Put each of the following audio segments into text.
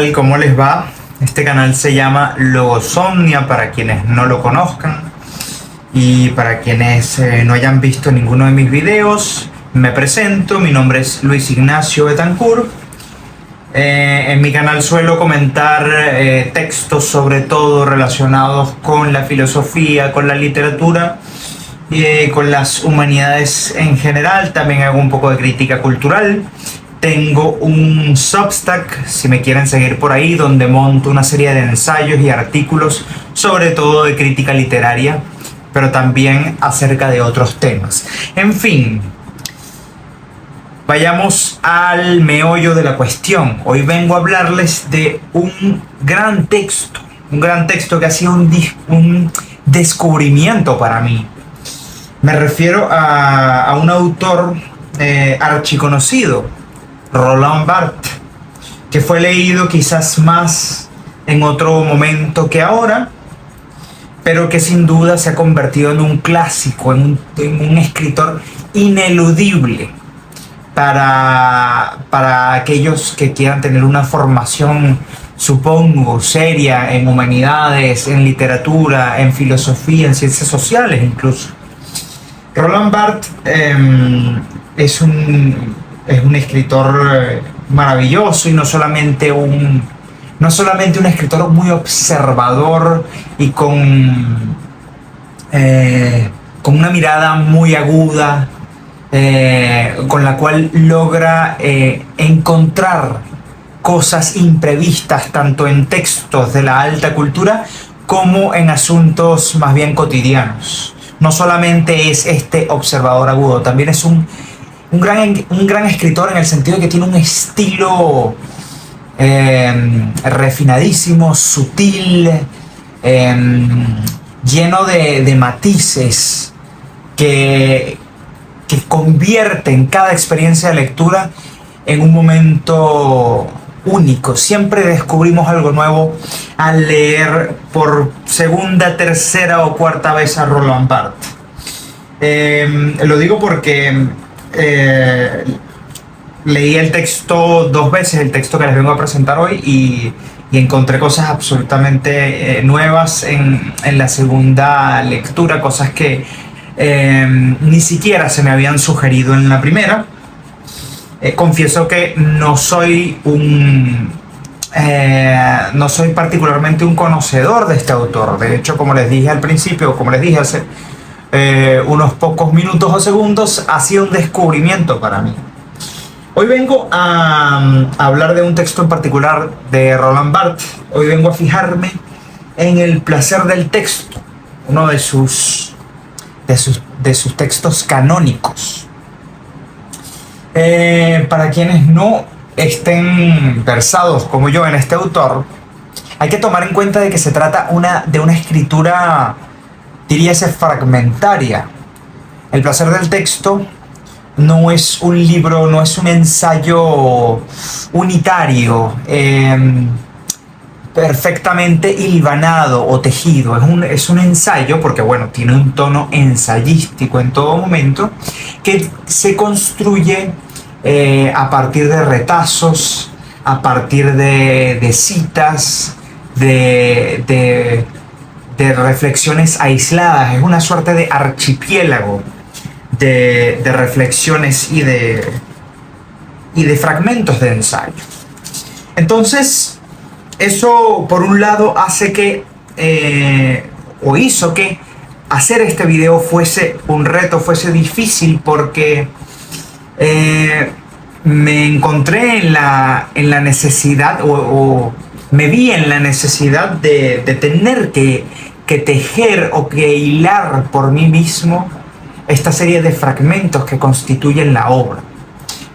tal? ¿Cómo les va? Este canal se llama Logosomnia para quienes no lo conozcan y para quienes no hayan visto ninguno de mis videos. Me presento, mi nombre es Luis Ignacio Betancourt. En mi canal suelo comentar textos sobre todo relacionados con la filosofía, con la literatura y con las humanidades en general. También hago un poco de crítica cultural. Tengo un Substack, si me quieren seguir por ahí, donde monto una serie de ensayos y artículos, sobre todo de crítica literaria, pero también acerca de otros temas. En fin, vayamos al meollo de la cuestión. Hoy vengo a hablarles de un gran texto que ha sido un descubrimiento para mí. Me refiero a un autor archiconocido, Roland Barthes, que fue leído quizás más en otro momento que ahora, pero que sin duda se ha convertido en un clásico, en un escritor ineludible para aquellos que quieran tener una formación, supongo, seria en humanidades, en literatura, en filosofía, en ciencias sociales incluso. Roland Barthes es un escritor maravilloso y no solamente un escritor muy observador y con una mirada muy aguda, con la cual logra encontrar cosas imprevistas tanto en textos de la alta cultura como en asuntos más bien cotidianos. No solamente es este observador agudo, también es un gran escritor en el sentido de que tiene un estilo refinadísimo, sutil, lleno de matices que convierten cada experiencia de lectura en un momento único. Siempre descubrimos algo nuevo al leer por segunda, tercera o cuarta vez a Roland Barthes. Lo digo porque leí el texto dos veces, el texto que les vengo a presentar hoy, y encontré cosas absolutamente nuevas en la segunda lectura, cosas que ni siquiera se me habían sugerido en la primera. Confieso que no soy particularmente un conocedor de este autor. De hecho, como les dije al principio, como les dije hace unos pocos minutos o segundos, ha sido un descubrimiento para mí. Hoy vengo a hablar de un texto en particular de Roland Barthes. Hoy vengo a fijarme en el placer del texto, uno de sus textos canónicos. Para quienes no estén versados como yo en este autor, hay que tomar en cuenta de que se trata de una escritura, diríase, fragmentaria. El placer del texto no es un libro, no es un ensayo unitario, perfectamente hilvanado o tejido. Es un ensayo, porque bueno, tiene un tono ensayístico en todo momento, que se construye a partir de retazos, a partir de citas, de reflexiones aisladas. Es una suerte de archipiélago de reflexiones y de fragmentos de ensayo. Entonces, eso por un lado hace que hizo que hacer este video fuese un reto, fuese difícil, porque me encontré en la necesidad o me vi en la necesidad de tener que tejer o que hilar por mí mismo esta serie de fragmentos que constituyen la obra.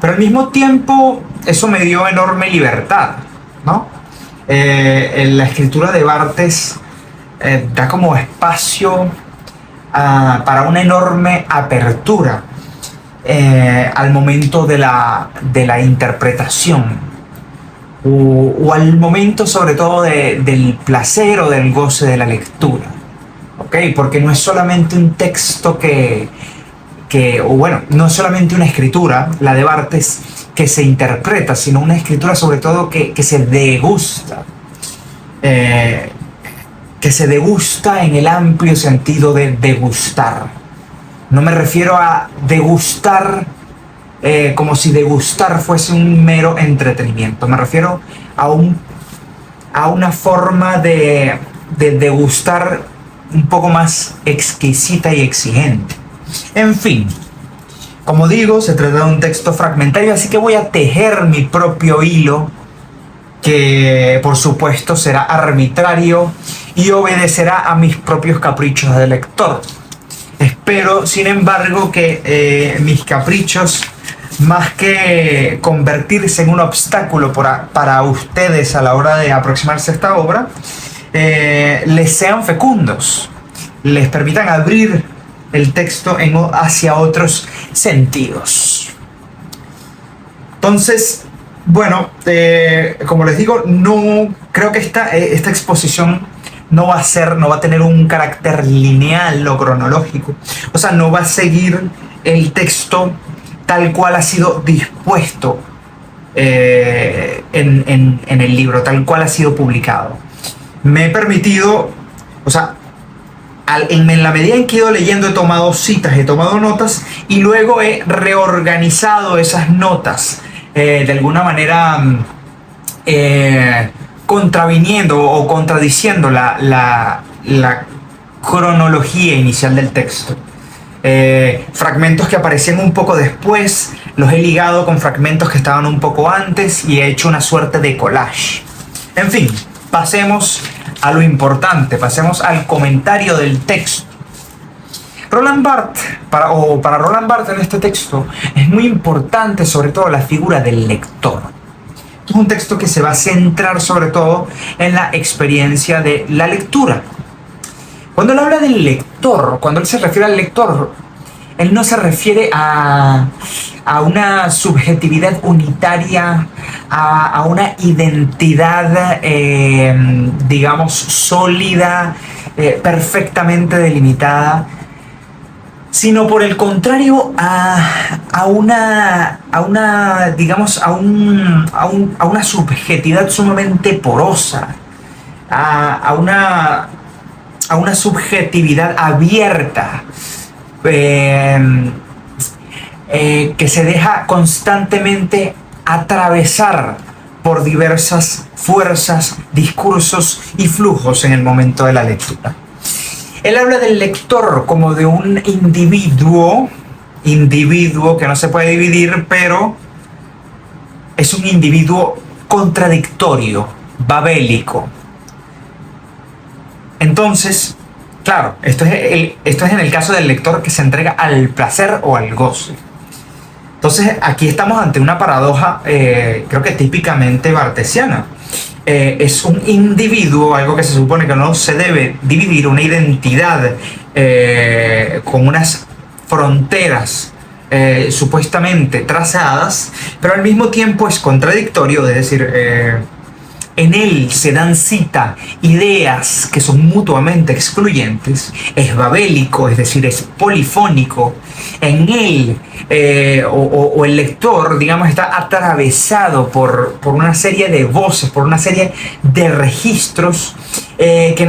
Pero al mismo tiempo eso me dio enorme libertad, ¿no? La escritura de Barthes da como espacio para una enorme apertura al momento de la interpretación, o al momento sobre todo del placer o del goce de la lectura, ¿ok? Porque no es solamente un texto no es solamente una escritura, la de Barthes, que se interpreta, sino una escritura sobre todo que se degusta. Que se degusta en el amplio sentido de degustar. No me refiero a degustar como si degustar fuese un mero entretenimiento. Me refiero a una forma de degustar un poco más exquisita y exigente. En fin, como digo, se trata de un texto fragmentario, así que voy a tejer mi propio hilo, que por supuesto será arbitrario y obedecerá a mis propios caprichos de lector. Espero, sin embargo, que mis caprichos, más que convertirse en un obstáculo para ustedes a la hora de aproximarse a esta obra, les sean fecundos, les permitan abrir el texto hacia otros sentidos. Entonces, bueno, como les digo, no creo que esta exposición no va a tener un carácter lineal o cronológico. O sea, no va a seguir el texto tal cual ha sido dispuesto en el libro, tal cual ha sido publicado. Me he permitido, o sea, en la medida en que he ido leyendo, he tomado citas, he tomado notas y luego he reorganizado esas notas de alguna manera contraviniendo o contradiciendo la cronología inicial del texto. Fragmentos que aparecían un poco después los he ligado con fragmentos que estaban un poco antes y he hecho una suerte de collage. En fin, pasemos a lo importante, pasemos al comentario del texto. Roland Barthes, para Roland Barthes en este texto, es muy importante sobre todo la figura del lector. Es un texto que se va a centrar sobre todo en la experiencia de la lectura. Cuando él habla del lector, cuando él se refiere al lector, él no se refiere a una subjetividad unitaria, a una identidad, digamos, sólida, perfectamente delimitada, sino por el contrario a una subjetividad sumamente porosa, a una subjetividad abierta, que se deja constantemente atravesar por diversas fuerzas, discursos y flujos en el momento de la lectura. Él habla del lector como de un individuo que no se puede dividir, pero es un individuo contradictorio, babélico. Entonces, claro, esto es en el caso del lector que se entrega al placer o al goce. Entonces, aquí estamos ante una paradoja, creo que típicamente barthesiana. Es un individuo, algo que se supone que no se debe dividir, una identidad con unas fronteras supuestamente trazadas, pero al mismo tiempo es contradictorio, es decir, en él se dan cita ideas que son mutuamente excluyentes, es babélico, es decir, es polifónico. En él, o el lector, digamos, está atravesado por una serie de voces, por una serie de registros que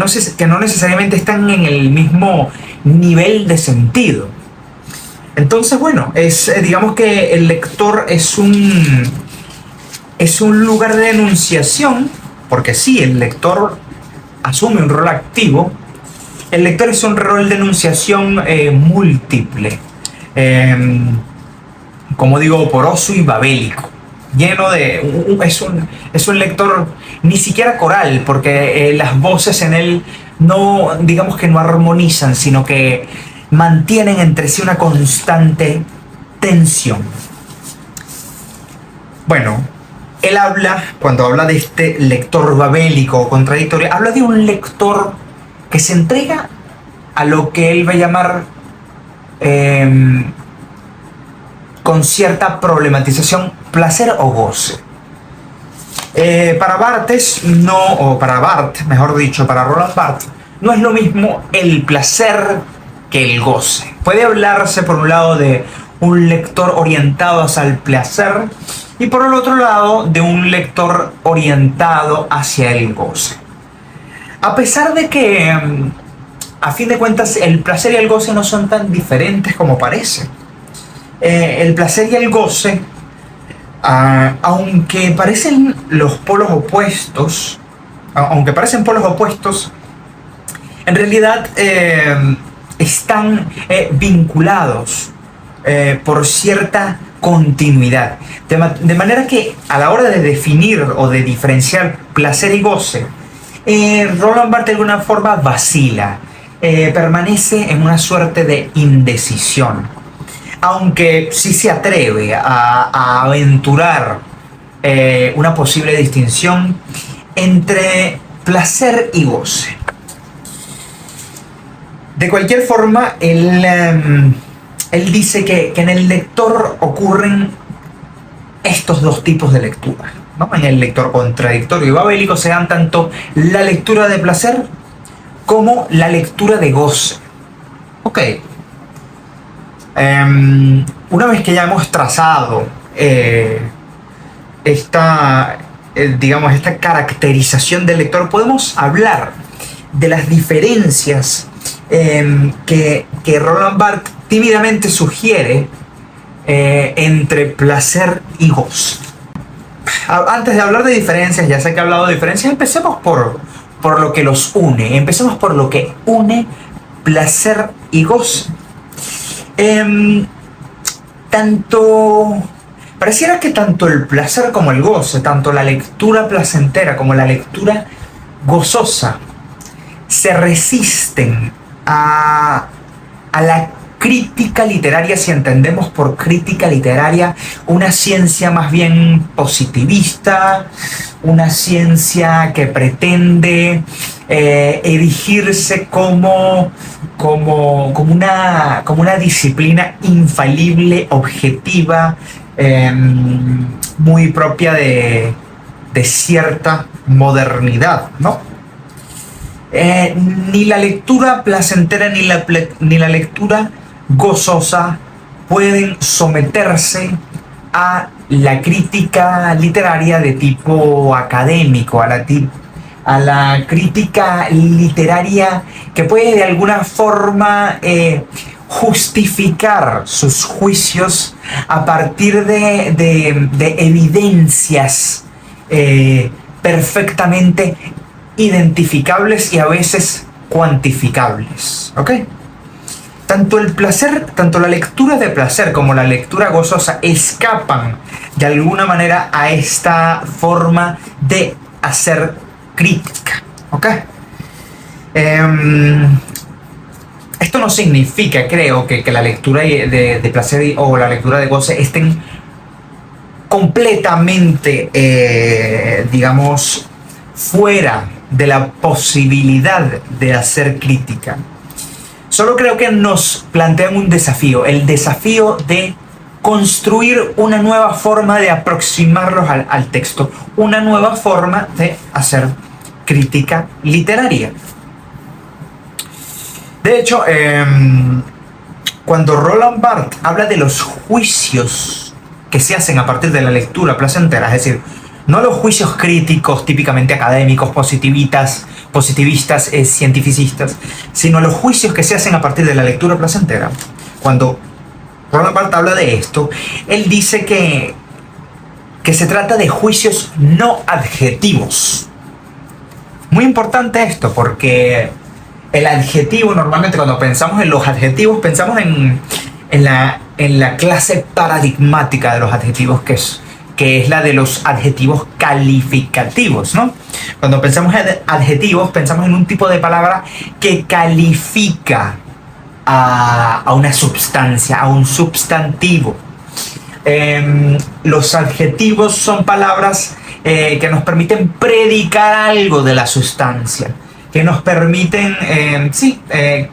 no necesariamente están en el mismo nivel de sentido. Entonces, bueno, digamos que el lector es un lugar de enunciación, porque sí, el lector asume un rol activo. El lector es un rol de enunciación múltiple, como digo, poroso y babélico, lleno de... es un lector ni siquiera coral, porque las voces en él no, digamos que no armonizan, sino que mantienen entre sí una constante tensión. Bueno, él cuando habla de este lector babélico o contradictorio, habla de un lector que se entrega a lo que él va a llamar con cierta problematización, placer o goce. Para Barthes, para Roland Barthes, no es lo mismo el placer que el goce. Puede hablarse por un lado de un lector orientado hacia el placer y por el otro lado de un lector orientado hacia el goce. A pesar de que, a fin de cuentas, el placer y el goce no son tan diferentes como parece. El placer y el goce, aunque parecen los polos opuestos, aunque parecen polos opuestos, en realidad están vinculados por cierta continuidad. De manera que a la hora de definir o de diferenciar placer y goce, Roland Barthes de alguna forma vacila, permanece en una suerte de indecisión, aunque sí se atreve a aventurar una posible distinción entre placer y goce. De cualquier forma, él dice que en el lector ocurren estos dos tipos de lectura, ¿no? En el lector contradictorio y babélico se dan tanto la lectura de placer como la lectura de goce. Ok. Una vez que ya hemos trazado esta caracterización del lector, podemos hablar de las diferencias que Roland Barthes tímidamente sugiere entre placer y goce. Antes de hablar de diferencias, ya sé que he hablado de diferencias, empecemos por lo que los une. Empecemos por lo que une placer y goce. Pareciera que tanto el placer como el goce, tanto la lectura placentera como la lectura gozosa, se resisten a la crítica literaria, si entendemos por crítica literaria una ciencia más bien positivista, una ciencia que pretende erigirse como una disciplina infalible, objetiva, muy propia de cierta modernidad, ¿no? Ni la lectura placentera ni la lectura gozosa pueden someterse a la crítica literaria de tipo académico, a la crítica literaria que puede de alguna forma justificar sus juicios a partir de evidencias perfectamente identificables y a veces cuantificables. ¿Ok? Tanto la lectura de placer como la lectura gozosa escapan de alguna manera a esta forma de hacer crítica. ¿Ok? Esto no significa, creo, que la lectura de placer o la lectura de goce estén completamente, fuera de la posibilidad de hacer crítica. Solo creo que nos plantean un desafío, el desafío de construir una nueva forma de aproximarlos al texto, una nueva forma de hacer crítica literaria. De hecho, cuando Roland Barthes habla de los juicios que se hacen a partir de la lectura placentera, es decir, no los juicios críticos típicamente académicos, positivistas, cientificistas, sino los juicios que se hacen a partir de la lectura placentera. Cuando Roland Barthes habla de esto, él dice que se trata de juicios no adjetivos. Muy importante esto, porque el adjetivo, normalmente cuando pensamos en los adjetivos, pensamos en la clase paradigmática de los adjetivos, que es la de los adjetivos calificativos, ¿no? Cuando pensamos en adjetivos, pensamos en un tipo de palabra que califica a una sustancia, a un substantivo. Los adjetivos son palabras que nos permiten predicar algo de la sustancia, que nos permiten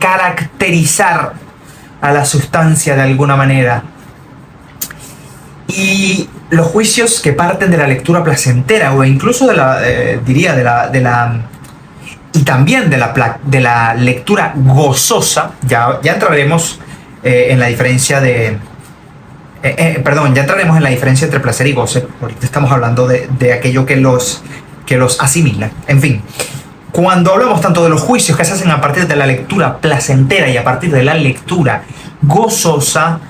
caracterizar a la sustancia de alguna manera. Y los juicios que parten de la lectura placentera o incluso y también de la lectura gozosa, ya entraremos en la diferencia Perdón, ya entraremos en la diferencia entre placer y goce. Ahorita estamos hablando de aquello que los asimila. En fin, cuando hablamos tanto de los juicios que se hacen a partir de la lectura placentera y a partir de la lectura gozosa,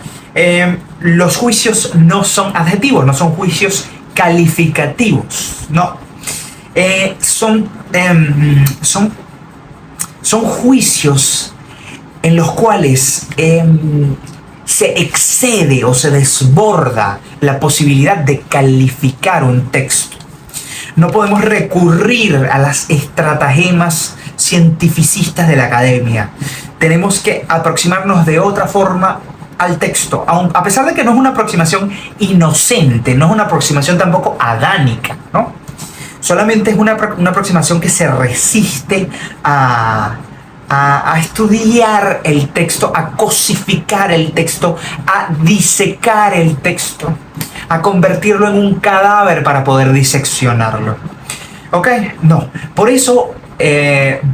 los juicios no son adjetivos, no son juicios calificativos, no. Son juicios en los cuales se excede o se desborda la posibilidad de calificar un texto. No podemos recurrir a las estratagemas cientificistas de la academia. Tenemos que aproximarnos de otra forma al texto, a pesar de que no es una aproximación inocente, no es una aproximación tampoco adánica, ¿no? Solamente es una aproximación que se resiste a estudiar el texto, a cosificar el texto, a disecar el texto, a convertirlo en un cadáver para poder diseccionarlo. ¿Ok? No. Por eso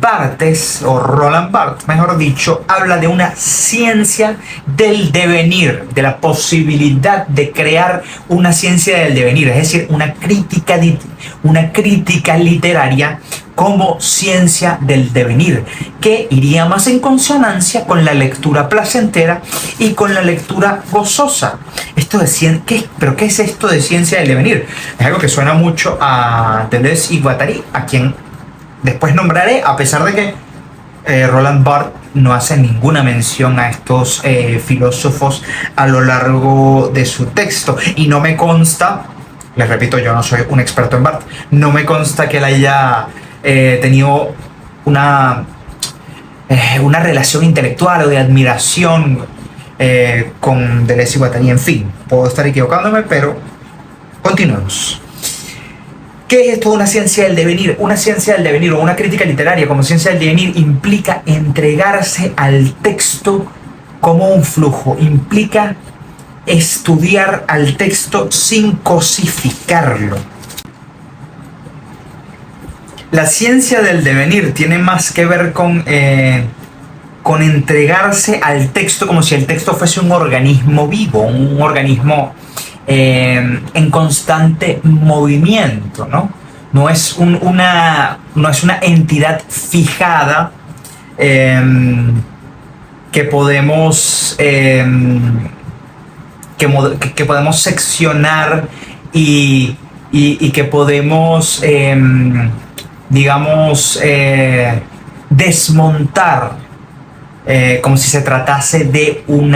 Barthes, o Roland Barthes, mejor dicho, habla de una ciencia del devenir, de la posibilidad de crear una ciencia del devenir, es decir, una crítica literaria como ciencia del devenir, que iría más en consonancia con la lectura placentera y con la lectura gozosa. Esto de ¿Pero qué es esto de ciencia del devenir? Es algo que suena mucho a Deleuze y Guattari, a quien después nombraré, a pesar de que Roland Barthes no hace ninguna mención a estos filósofos a lo largo de su texto. Y no me consta, les repito, yo no soy un experto en Barthes, no me consta que él haya tenido una relación intelectual o de admiración con Deleuze y Guattari. En fin, puedo estar equivocándome, pero continuemos. ¿Qué es esto de una ciencia del devenir? Una ciencia del devenir o una crítica literaria como ciencia del devenir implica entregarse al texto como un flujo, implica estudiar al texto sin cosificarlo. La ciencia del devenir tiene más que ver con entregarse al texto como si el texto fuese un organismo vivo, un organismo en constante movimiento, ¿no? No es una entidad fijada que podemos que podemos seccionar y que podemos desmontar como si se tratase de un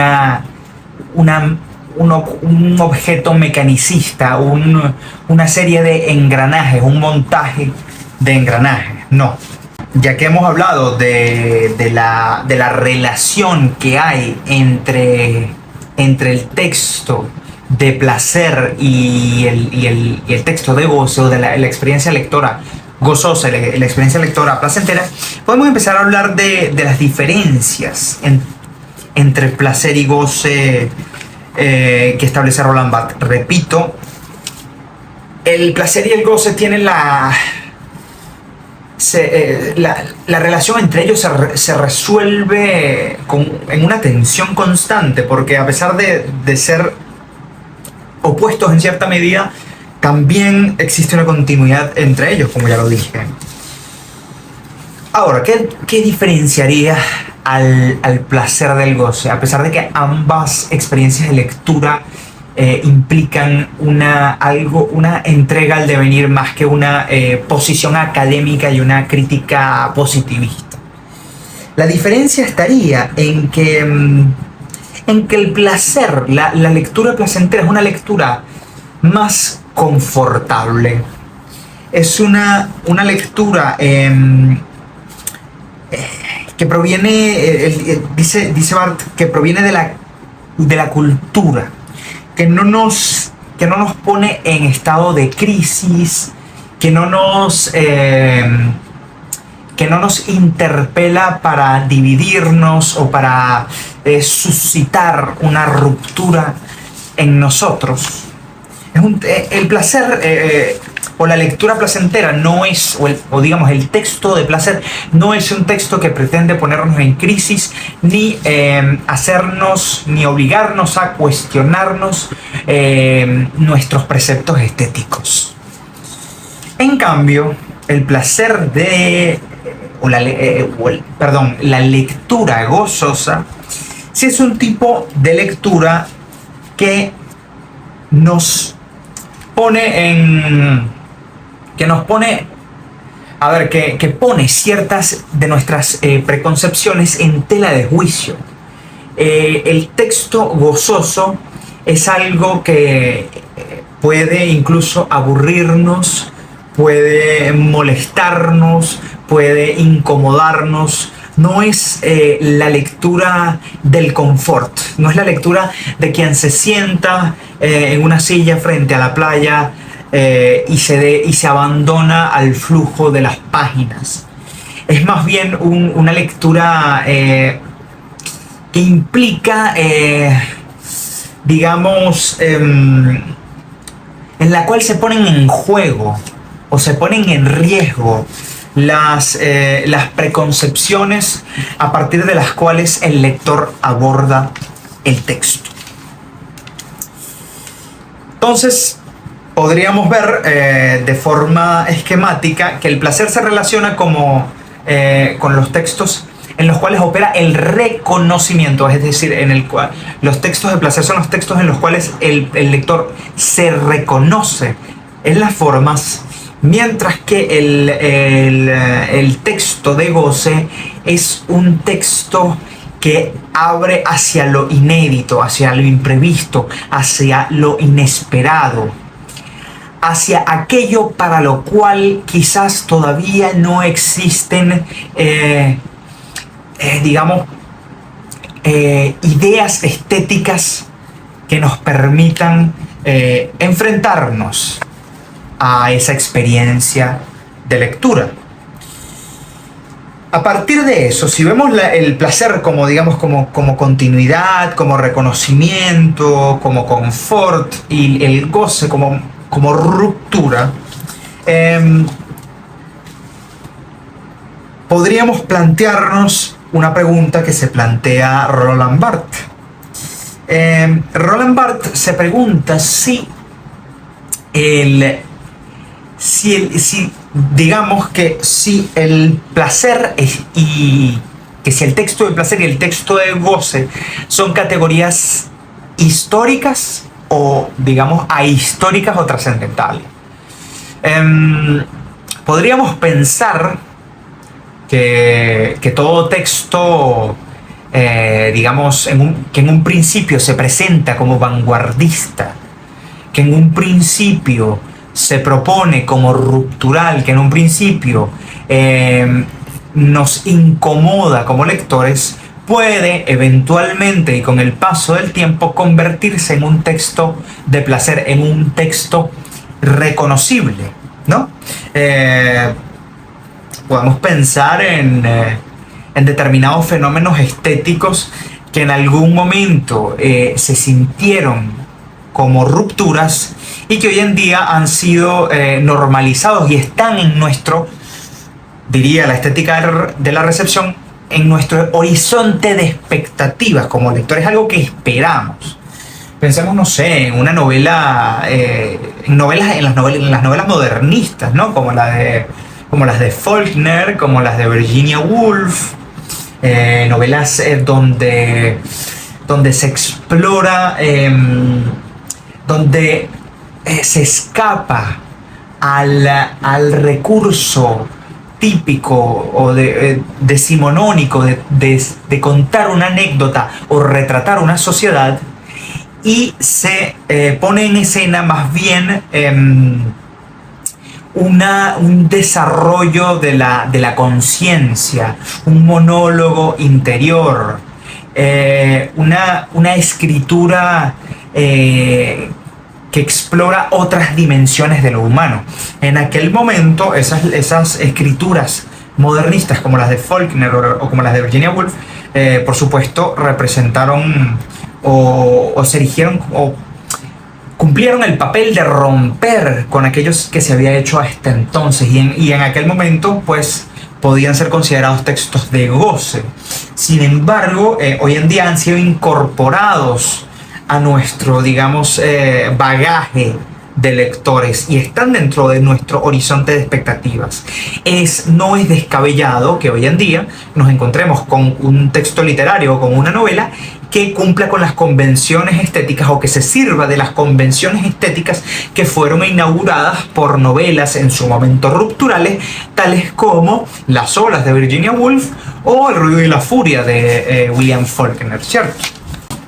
objeto mecanicista, una serie de engranajes, un montaje de engranajes. No. Ya que hemos hablado de la relación que hay entre el texto de placer y el texto de goce, o de la experiencia lectora gozosa, la experiencia lectora placentera, podemos empezar a hablar de las diferencias entre placer y goce que establece Roland Barthes. Repito, el placer y el goce tienen la relación entre ellos se resuelve en una tensión constante, porque a pesar de ser opuestos en cierta medida, también existe una continuidad entre ellos, como ya lo dije. Ahora, ¿qué diferenciaría al placer del goce? A pesar de que ambas experiencias de lectura implican una entrega al devenir más que una posición académica y una crítica positivista. La diferencia estaría en que el placer, la lectura placentera, es una lectura más confortable. Es una lectura que proviene, dice Barthes, que proviene de la cultura, que no nos pone en estado de crisis, que no nos interpela para dividirnos o para suscitar una ruptura en nosotros. El placer o la lectura placentera no es, o digamos el texto de placer no es un texto que pretende ponernos en crisis, ni hacernos, ni obligarnos a cuestionarnos nuestros preceptos estéticos. En cambio, el placer de, la lectura gozosa, sí es un tipo de lectura que nos pone que pone ciertas de nuestras preconcepciones en tela de juicio. El texto gozoso es algo que puede incluso aburrirnos, puede molestarnos, puede incomodarnos. No es la lectura del confort, no es la lectura de quien se sienta en una silla frente a la playa y se abandona al flujo de las páginas. Es más bien una lectura que implica, digamos, en la cual se ponen en juego o se ponen en riesgo las preconcepciones a partir de las cuales el lector aborda el texto. Entonces, podríamos ver de forma esquemática que el placer se relaciona con los textos en los cuales opera el reconocimiento, es decir, los textos de placer son los textos en los cuales el lector se reconoce en las formas, mientras que el texto de goce es un texto que abre hacia lo inédito, hacia lo imprevisto, hacia lo inesperado, hacia aquello para lo cual quizás todavía no existen, ideas estéticas que nos permitan enfrentarnos a esa experiencia de lectura. A partir de eso, si vemos el placer como continuidad, como reconocimiento, como confort, y el goce como ruptura, podríamos plantearnos una pregunta que se plantea Roland Barthes. Roland Barthes se pregunta si el placer si el texto de placer y el texto de goce son categorías históricas o, digamos, ahistóricas o trascendentales. Podríamos pensar que todo texto, que en un principio se presenta como vanguardista, que en un principio se propone como ruptural, que en un principio nos incomoda como lectores, puede eventualmente y con el paso del tiempo convertirse en un texto de placer, en un texto reconocible, ¿no? Podemos pensar en determinados fenómenos estéticos que en algún momento se sintieron como rupturas y que hoy en día han sido normalizados y están en diría la estética de la recepción, en nuestro horizonte de expectativas como lectores, algo que esperamos. Pensemos, no sé, en una novela, en las novelas modernistas, ¿no? Como las de Faulkner, como las de Virginia Woolf, novelas donde se explora, donde se escapa al recurso típico o decimonónico de contar una anécdota o retratar una sociedad, y se pone en escena más bien un desarrollo de la conciencia, un monólogo interior, una escritura que explora otras dimensiones de lo humano. En aquel momento, esas escrituras modernistas como las de Faulkner o como las de Virginia Woolf, por supuesto, representaron o se erigieron cumplieron el papel de romper con aquellos que se había hecho hasta entonces y en aquel momento pues podían ser considerados textos de goce. Sin embargo, hoy en día han sido incorporados a nuestro, digamos, bagaje de lectores y están dentro de nuestro horizonte de expectativas. No es descabellado que hoy en día nos encontremos con un texto literario o con una novela que cumpla con las convenciones estéticas o que se sirva de las convenciones estéticas que fueron inauguradas por novelas en su momento rupturales, tales como Las olas de Virginia Woolf o El ruido y la furia de William Faulkner, ¿cierto?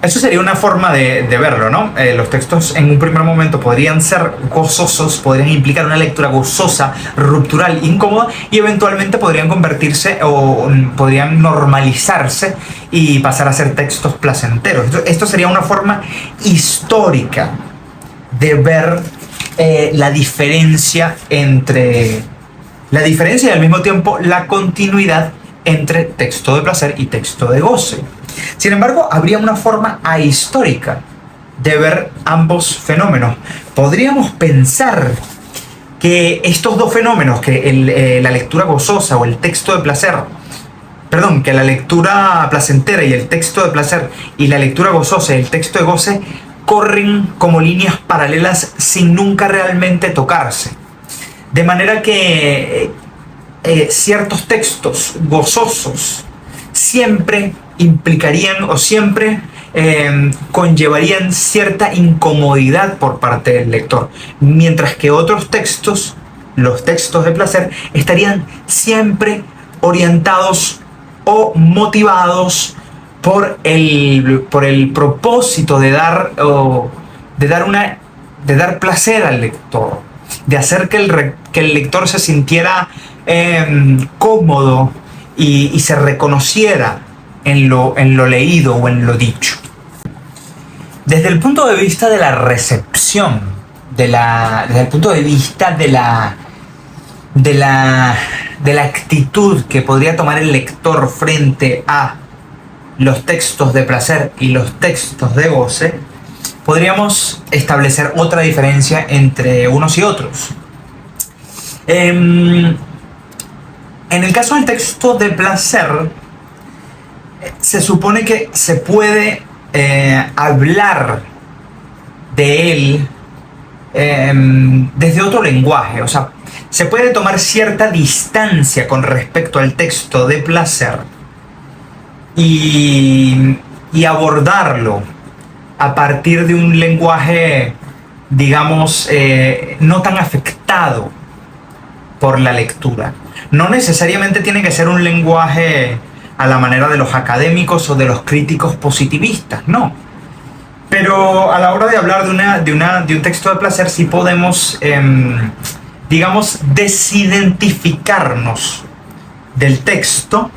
Eso sería una forma de verlo, ¿no? Los textos en un primer momento podrían ser gozosos, podrían implicar una lectura gozosa, ruptural, incómoda, y eventualmente podrían convertirse o podrían normalizarse y pasar a ser textos placenteros. Esto sería una forma histórica de ver la diferencia y al mismo tiempo la continuidad entre texto de placer y texto de goce. Sin embargo, habría una forma ahistórica de ver ambos fenómenos. Podríamos pensar que estos dos fenómenos, que la lectura gozosa o el texto de placer, que la lectura placentera y el texto de placer y la lectura gozosa y el texto de goce corren como líneas paralelas sin nunca realmente tocarse. De manera que ciertos textos gozosos siempre implicarían o siempre conllevarían cierta incomodidad por parte del lector, mientras que otros textos, los textos de placer, estarían siempre orientados o motivados por el propósito de dar placer al lector, de hacer que el lector se sintiera cómodo y se reconociera en lo leído o en lo dicho. Desde el punto de vista de la recepción, desde el punto de vista de la actitud que podría tomar el lector frente a los textos de placer y los textos de goce, podríamos establecer otra diferencia entre unos y otros. En el caso del texto de placer, se supone que se puede hablar de él desde otro lenguaje. O sea, se puede tomar cierta distancia con respecto al texto de placer y abordarlo a partir de un lenguaje, digamos, no tan afectado por la lectura. No necesariamente tiene que ser un lenguaje a la manera de los académicos o de los críticos positivistas, no. Pero a la hora de hablar de un texto de placer sí podemos, digamos, desidentificarnos del texto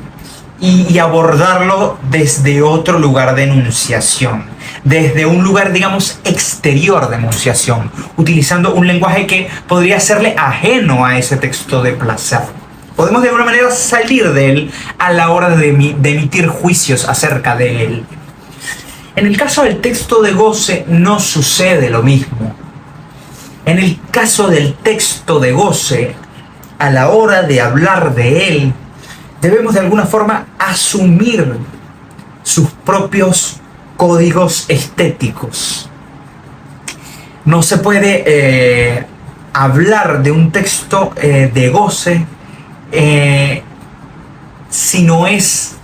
y abordarlo desde otro lugar de enunciación, desde un lugar, digamos, exterior de enunciación, utilizando un lenguaje que podría serle ajeno a ese texto de placer. Podemos de alguna manera salir de él a la hora de emitir juicios acerca de él. En el caso del texto de goce no sucede lo mismo. En el caso del texto de goce, a la hora de hablar de él, debemos de alguna forma asumir sus propios códigos estéticos. No se puede hablar de un texto de goce si no es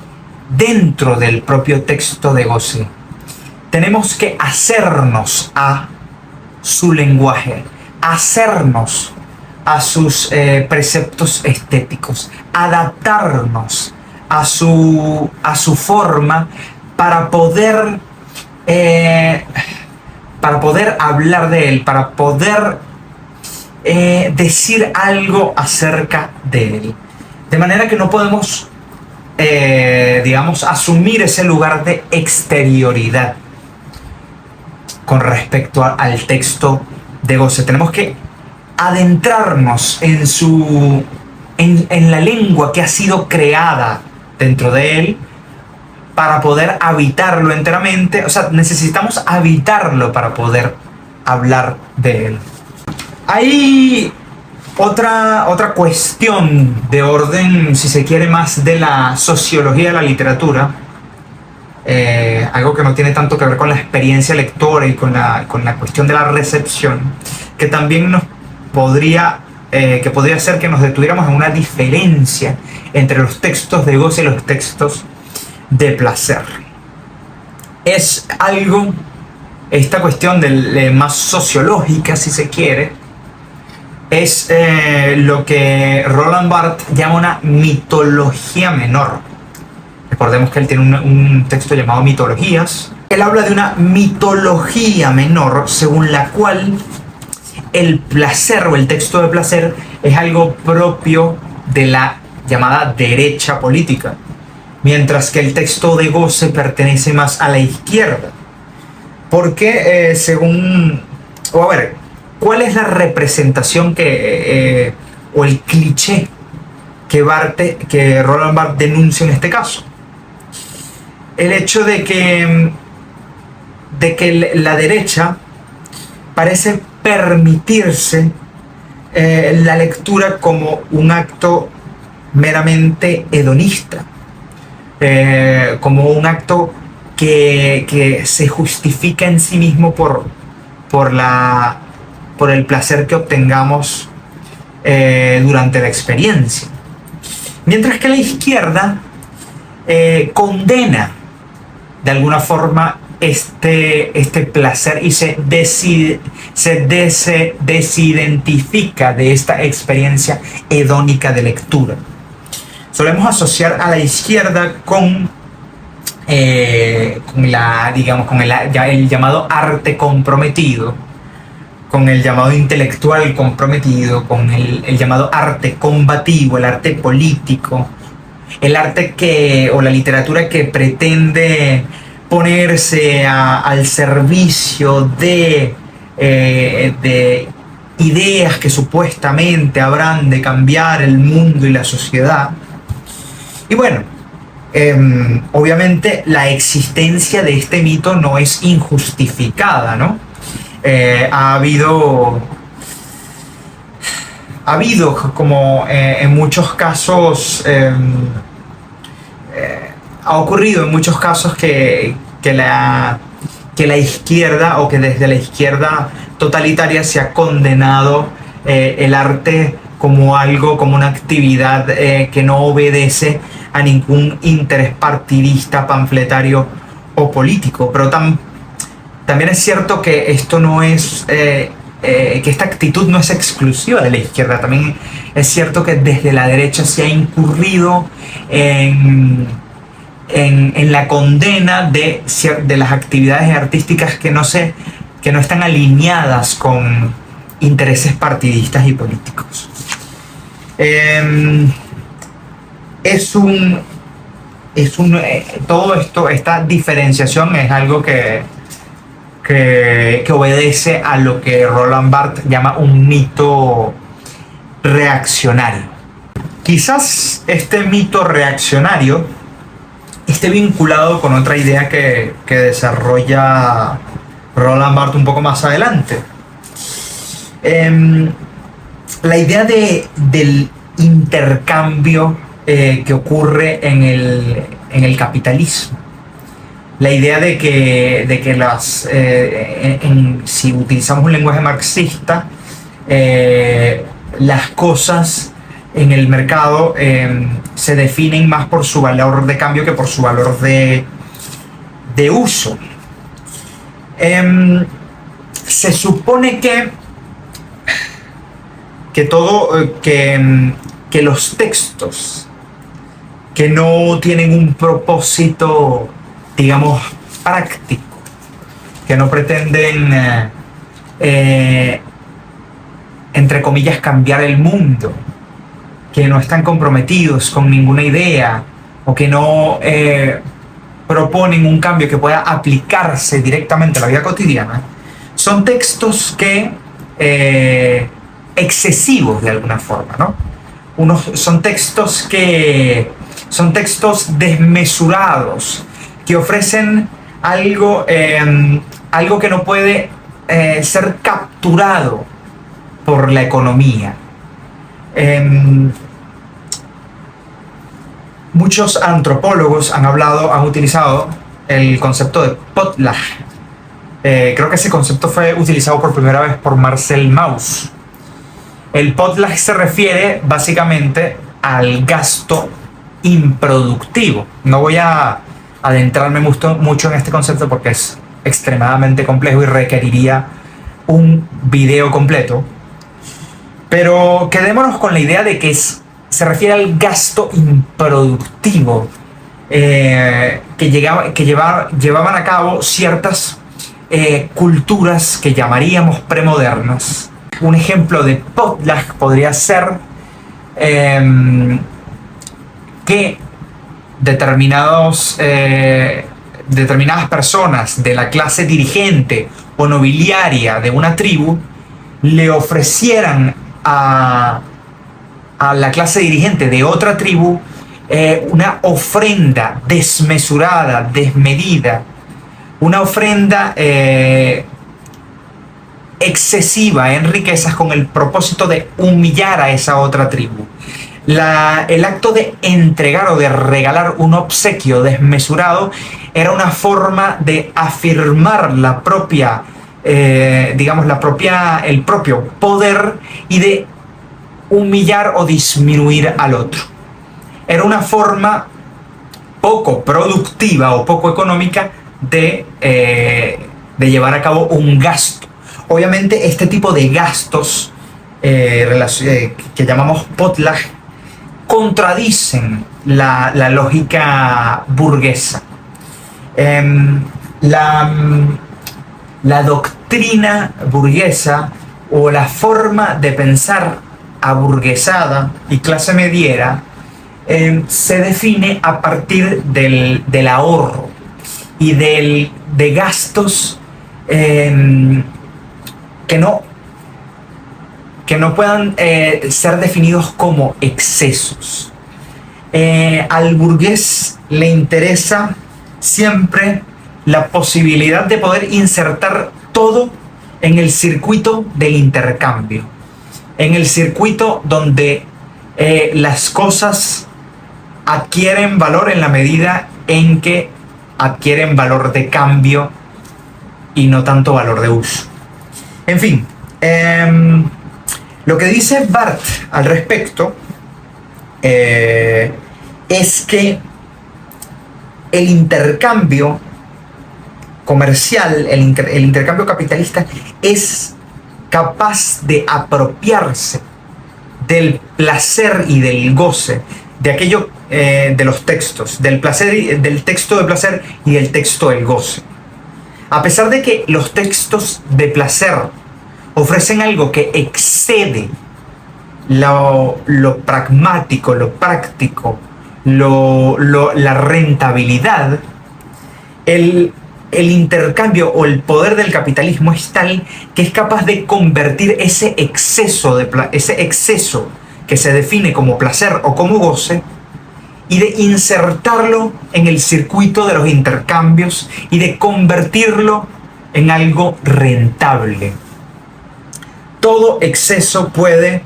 dentro del propio texto de goce. Tenemos que hacernos a su lenguaje, hacernos a sus preceptos estéticos, adaptarnos a su forma para poder hablar de él, para poder decir algo acerca de él. De manera que no podemos, digamos, asumir ese lugar de exterioridad con respecto al texto de goce. Tenemos que adentrarnos en la lengua que ha sido creada dentro de él para poder habitarlo enteramente. O sea, necesitamos habitarlo para poder hablar de él. Hay otra cuestión de orden, si se quiere, más de la sociología de la literatura, algo que no tiene tanto que ver con la experiencia lectora y con la cuestión de la recepción, que también nos podría ser que nos detuviéramos en una diferencia entre los textos de goce y los textos de placer. Es algo, esta cuestión más sociológica, si se quiere, es lo que Roland Barthes llama una mitología menor. Recordemos que él tiene un texto llamado Mitologías. Él habla de una mitología menor según la cual el placer o el texto de placer es algo propio de la llamada derecha política, mientras que el texto de goce pertenece más a la izquierda. Porque ¿cuál es la representación o el cliché que Roland Barthes denuncia en este caso? El hecho de que la derecha parece permitirse la lectura como un acto meramente hedonista, como un acto que se justifica en sí mismo por el placer que obtengamos durante la experiencia. Mientras que la izquierda condena de alguna forma este placer y se desidentifica de esta experiencia hedónica de lectura. Solemos asociar a la izquierda con el llamado arte comprometido, con el llamado intelectual comprometido, con el llamado arte combativo, el arte político, el arte o la literatura que pretende ponerse al servicio de ideas que supuestamente habrán de cambiar el mundo y la sociedad. Y bueno, obviamente la existencia de este mito no es injustificada, ¿no? Ha habido como en muchos casos ha ocurrido en muchos casos que la izquierda, o que desde la izquierda totalitaria se ha condenado el arte como una actividad que no obedece a ningún interés partidista, panfletario o político. Pero también es cierto que esto no es que esta actitud no es exclusiva de la izquierda. También es cierto que desde la derecha se ha incurrido en la condena de las actividades artísticas que no están alineadas con intereses partidistas y políticos. Todo esto, esta diferenciación es algo que obedece a lo que Roland Barthes llama un mito reaccionario. Quizás este mito reaccionario esté vinculado con otra idea que desarrolla Roland Barthes un poco más adelante. La idea del intercambio que ocurre en el capitalismo. La idea de que si utilizamos un lenguaje marxista, las cosas en el mercado se definen más por su valor de cambio que por su valor de uso. Se supone que los textos que no tienen un propósito, digamos, práctico, que no pretenden, entre comillas, cambiar el mundo, que no están comprometidos con ninguna idea, o que no proponen un cambio que pueda aplicarse directamente a la vida cotidiana, son textos excesivos de alguna forma, ¿no? Son textos desmesurados, que ofrecen algo que no puede ser capturado por la economía. Muchos antropólogos han utilizado el concepto de potlatch. Creo que ese concepto fue utilizado por primera vez por Marcel Mauss. El potlatch se refiere básicamente al gasto improductivo. No voy a adentrarme mucho en este concepto porque es extremadamente complejo y requeriría un video completo. Pero quedémonos con la idea de que se refiere al gasto improductivo que llevaban a cabo ciertas culturas que llamaríamos premodernas. Un ejemplo de potlatch podría ser que determinadas personas de la clase dirigente o nobiliaria de una tribu le ofrecieran a la clase dirigente de otra tribu una ofrenda desmesurada, desmedida, una ofrenda excesiva en riquezas con el propósito de humillar a esa otra tribu. El acto de entregar o de regalar un obsequio desmesurado era una forma de afirmar la propia, el propio poder y de humillar o disminuir al otro. Era una forma poco productiva o poco económica de llevar a cabo un gasto. Obviamente este tipo de gastos que llamamos potlatch contradicen la lógica burguesa. La doctrina burguesa o la forma de pensar aburguesada y clase mediera se define a partir del ahorro y de gastos que no puedan ser definidos como excesos. Al burgués le interesa siempre la posibilidad de poder insertar todo en el circuito del intercambio, en el circuito donde las cosas adquieren valor en la medida en que adquieren valor de cambio y no tanto valor de uso. En fin, lo que dice Barth al respecto es que el intercambio comercial, el intercambio capitalista es capaz de apropiarse del placer y del goce de aquello de los textos, del texto de placer y del texto del goce. A pesar de que los textos de placer ofrecen algo que excede lo pragmático, lo práctico, la rentabilidad, el intercambio o el poder del capitalismo es tal que es capaz de convertir ese exceso que se define como placer o como goce y de insertarlo en el circuito de los intercambios y de convertirlo en algo rentable. Todo exceso puede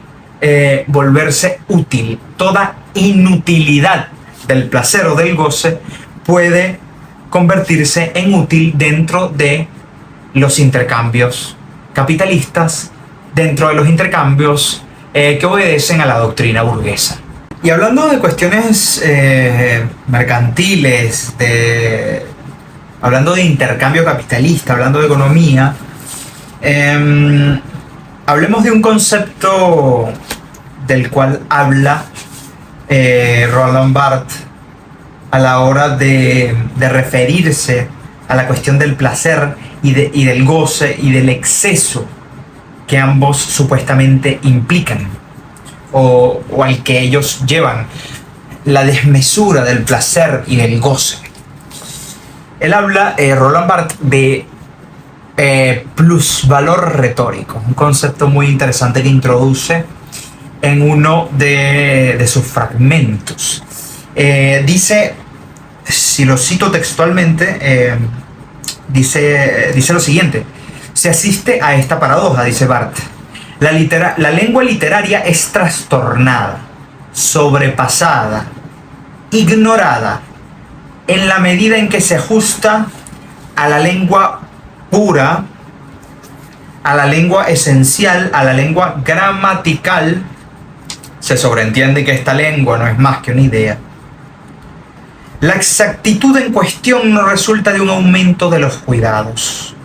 volverse útil. Toda inutilidad del placer o del goce puede convertirse en útil dentro de los intercambios capitalistas, dentro de los intercambios que obedecen a la doctrina burguesa. Y hablando de cuestiones mercantiles, hablando de intercambio capitalista, hablando de economía, hablemos de un concepto del cual habla Roland Barthes a la hora de referirse a la cuestión del placer y del goce y del exceso que ambos supuestamente implican o al que ellos llevan, la desmesura del placer y del goce. Él habla, Roland Barthes, de plusvalor retórico, un concepto muy interesante que introduce en uno de sus fragmentos. Dice, si lo cito textualmente, dice lo siguiente: se asiste a esta paradoja, dice Barth. La lengua literaria es trastornada, sobrepasada, ignorada, en la medida en que se ajusta a la lengua pura, a la lengua esencial, a la lengua gramatical. Se sobreentiende que esta lengua no es más que una idea. La exactitud en cuestión no resulta de un aumento de los cuidados.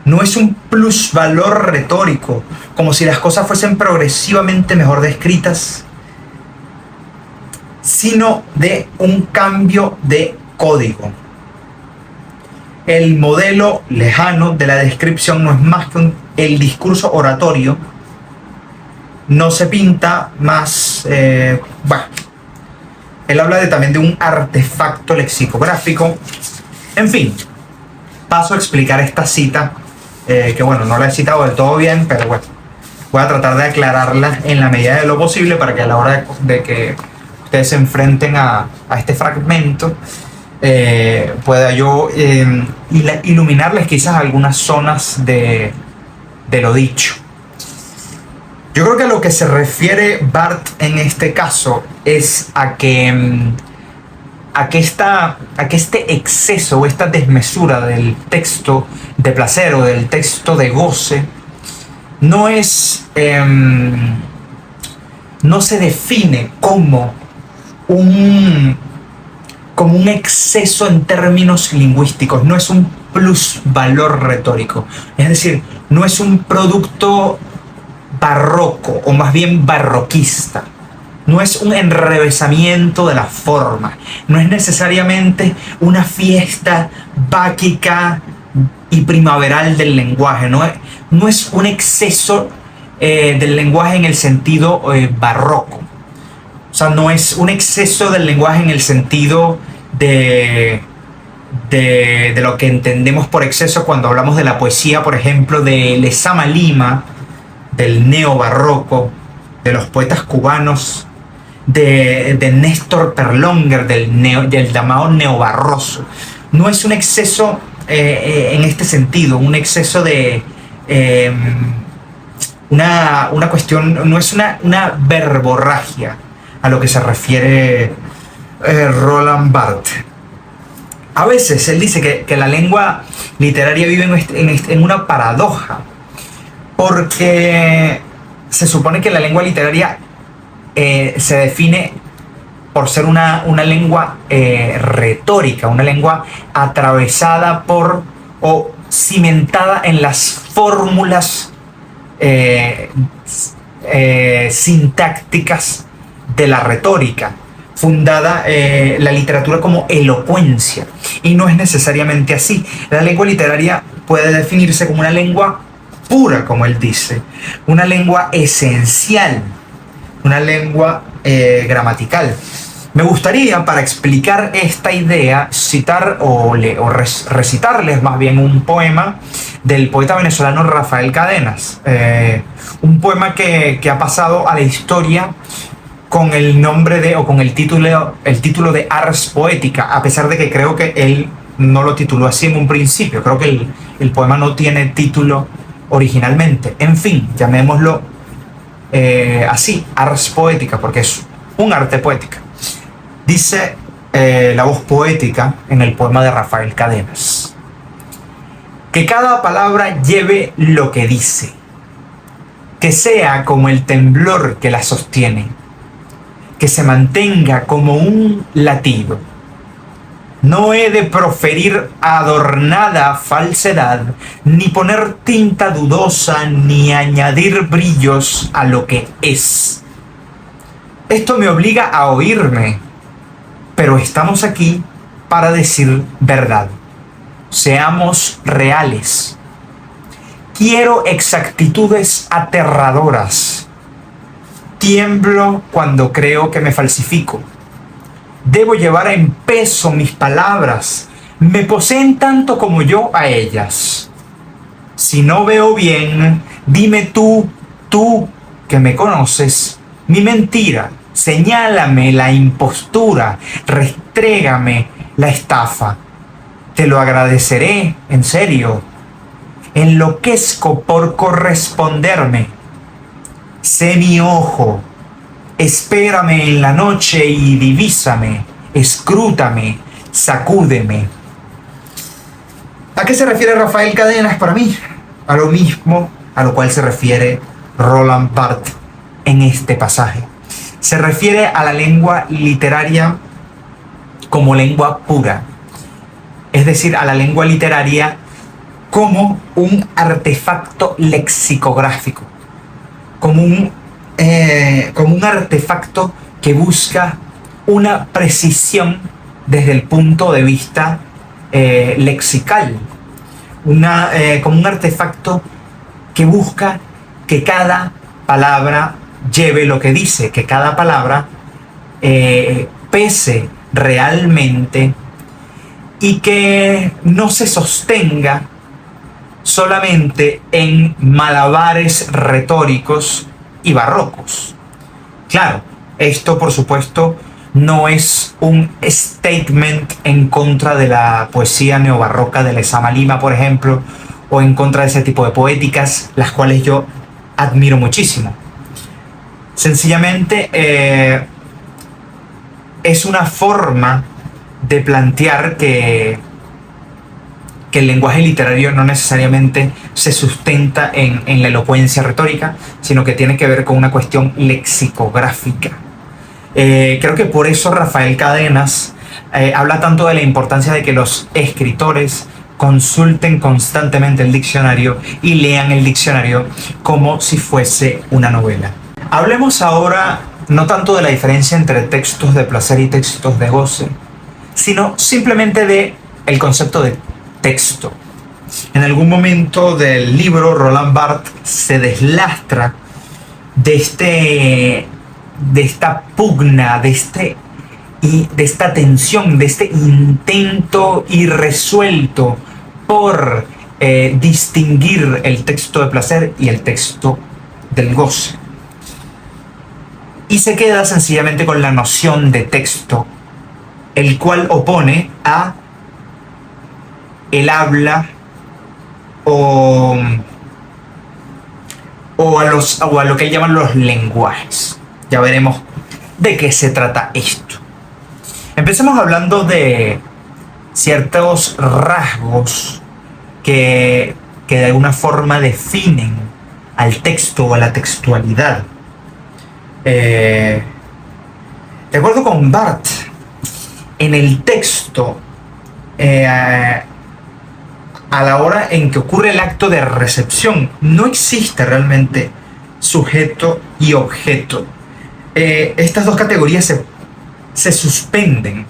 No es un plusvalor retórico, como si las cosas fuesen progresivamente mejor descritas, sino de un cambio de código. El modelo lejano de la descripción no es más que el discurso oratorio. No se pinta más... Él habla también de un artefacto lexicográfico. En fin, paso a explicar esta cita, que bueno, no la he citado del todo bien, pero bueno, voy a tratar de aclararla en la medida de lo posible para que a la hora de que ustedes se enfrenten a este fragmento, pueda yo iluminarles quizás algunas zonas de lo dicho. Yo creo que a lo que se refiere Barth en este caso es a que este exceso o esta desmesura del texto de placer o del texto de goce no se define como un exceso en términos lingüísticos, no es un plusvalor retórico, es decir, no es un producto barroco o más bien barroquista, no es un enrevesamiento de la forma, no es necesariamente una fiesta báquica y primaveral del lenguaje, no es un exceso del lenguaje en el sentido barroco. O sea, no es un exceso del lenguaje en el sentido de lo que entendemos por exceso cuando hablamos de la poesía, por ejemplo, de Lezama Lima, del neobarroco, de los poetas cubanos, de Néstor Perlonguer, del llamado neobarroso. No es un exceso en este sentido, un exceso de... una cuestión, no es una verborragia a lo que se refiere Roland Barthes. A veces él dice que la lengua literaria vive en una paradoja, porque se supone que la lengua literaria se define por ser una lengua retórica, una lengua atravesada por o cimentada en las fórmulas sintácticas de la retórica, fundada la literatura como elocuencia, y no es necesariamente así. La lengua literaria puede definirse como una lengua pura, como él dice, una lengua esencial, una lengua gramatical. Me gustaría, para explicar esta idea, citar o recitarles más bien un poema del poeta venezolano Rafael Cadenas, un poema que ha pasado a la historia con el nombre o con el título de Ars Poetica, a pesar de que creo que él no lo tituló así en un principio. Creo que el poema no tiene título originalmente. En fin, llamémoslo así, Ars Poetica, porque es un arte poética. Dice la voz poética en el poema de Rafael Cadenas: que cada palabra lleve lo que dice, que sea como el temblor que la sostiene, que se mantenga como un latido. No he de proferir adornada falsedad, ni poner tinta dudosa, ni añadir brillos a lo que es. Esto me obliga a oírme, pero estamos aquí para decir verdad. Seamos reales. Quiero exactitudes aterradoras. Tiemblo cuando creo que me falsifico. Debo llevar en peso mis palabras. Me poseen tanto como yo a ellas. Si no veo bien, dime tú que me conoces, mi mentira. Señálame la impostura, restrégame la estafa. Te lo agradeceré, en serio. enloquezco por corresponderme. Sé mi ojo, espérame en la noche y divísame, escrútame, sacúdeme. ¿A qué se refiere Rafael Cadenas para mí? A lo mismo a lo cual se refiere Roland Barthes en este pasaje. Se refiere a la lengua literaria como lengua pura, es decir, a la lengua literaria como un artefacto lexicográfico, como un artefacto que busca una precisión desde el punto de vista lexical, como un artefacto que busca que cada palabra lleve lo que dice, que cada palabra pese realmente y que no se sostenga solamente en malabares retóricos y barrocos. Claro, esto por supuesto no es un statement en contra de la poesía neobarroca de Lezama Lima, por ejemplo, o en contra de ese tipo de poéticas, las cuales yo admiro muchísimo. Sencillamente es una forma de plantear que el lenguaje literario no necesariamente se sustenta en la elocuencia retórica, sino que tiene que ver con una cuestión lexicográfica. Creo que por eso Rafael Cadenas habla tanto de la importancia de que los escritores consulten constantemente el diccionario y lean el diccionario como si fuese una novela. Hablemos ahora no tanto de la diferencia entre textos de placer y textos de goce, sino simplemente de el concepto de texto. En algún momento del libro, Roland Barthes se deslastra de esta pugna, de esta tensión, de este intento irresuelto por distinguir el texto de placer y el texto del goce. Y se queda sencillamente con la noción de texto, el cual opone a el habla o a lo que él llaman los lenguajes. Ya veremos de qué se trata esto. Empecemos hablando de ciertos rasgos que de alguna forma definen al texto o a la textualidad. De acuerdo con Barthes, en el texto, a la hora en que ocurre el acto de recepción, no existe realmente sujeto y objeto. Estas dos categorías se suspenden.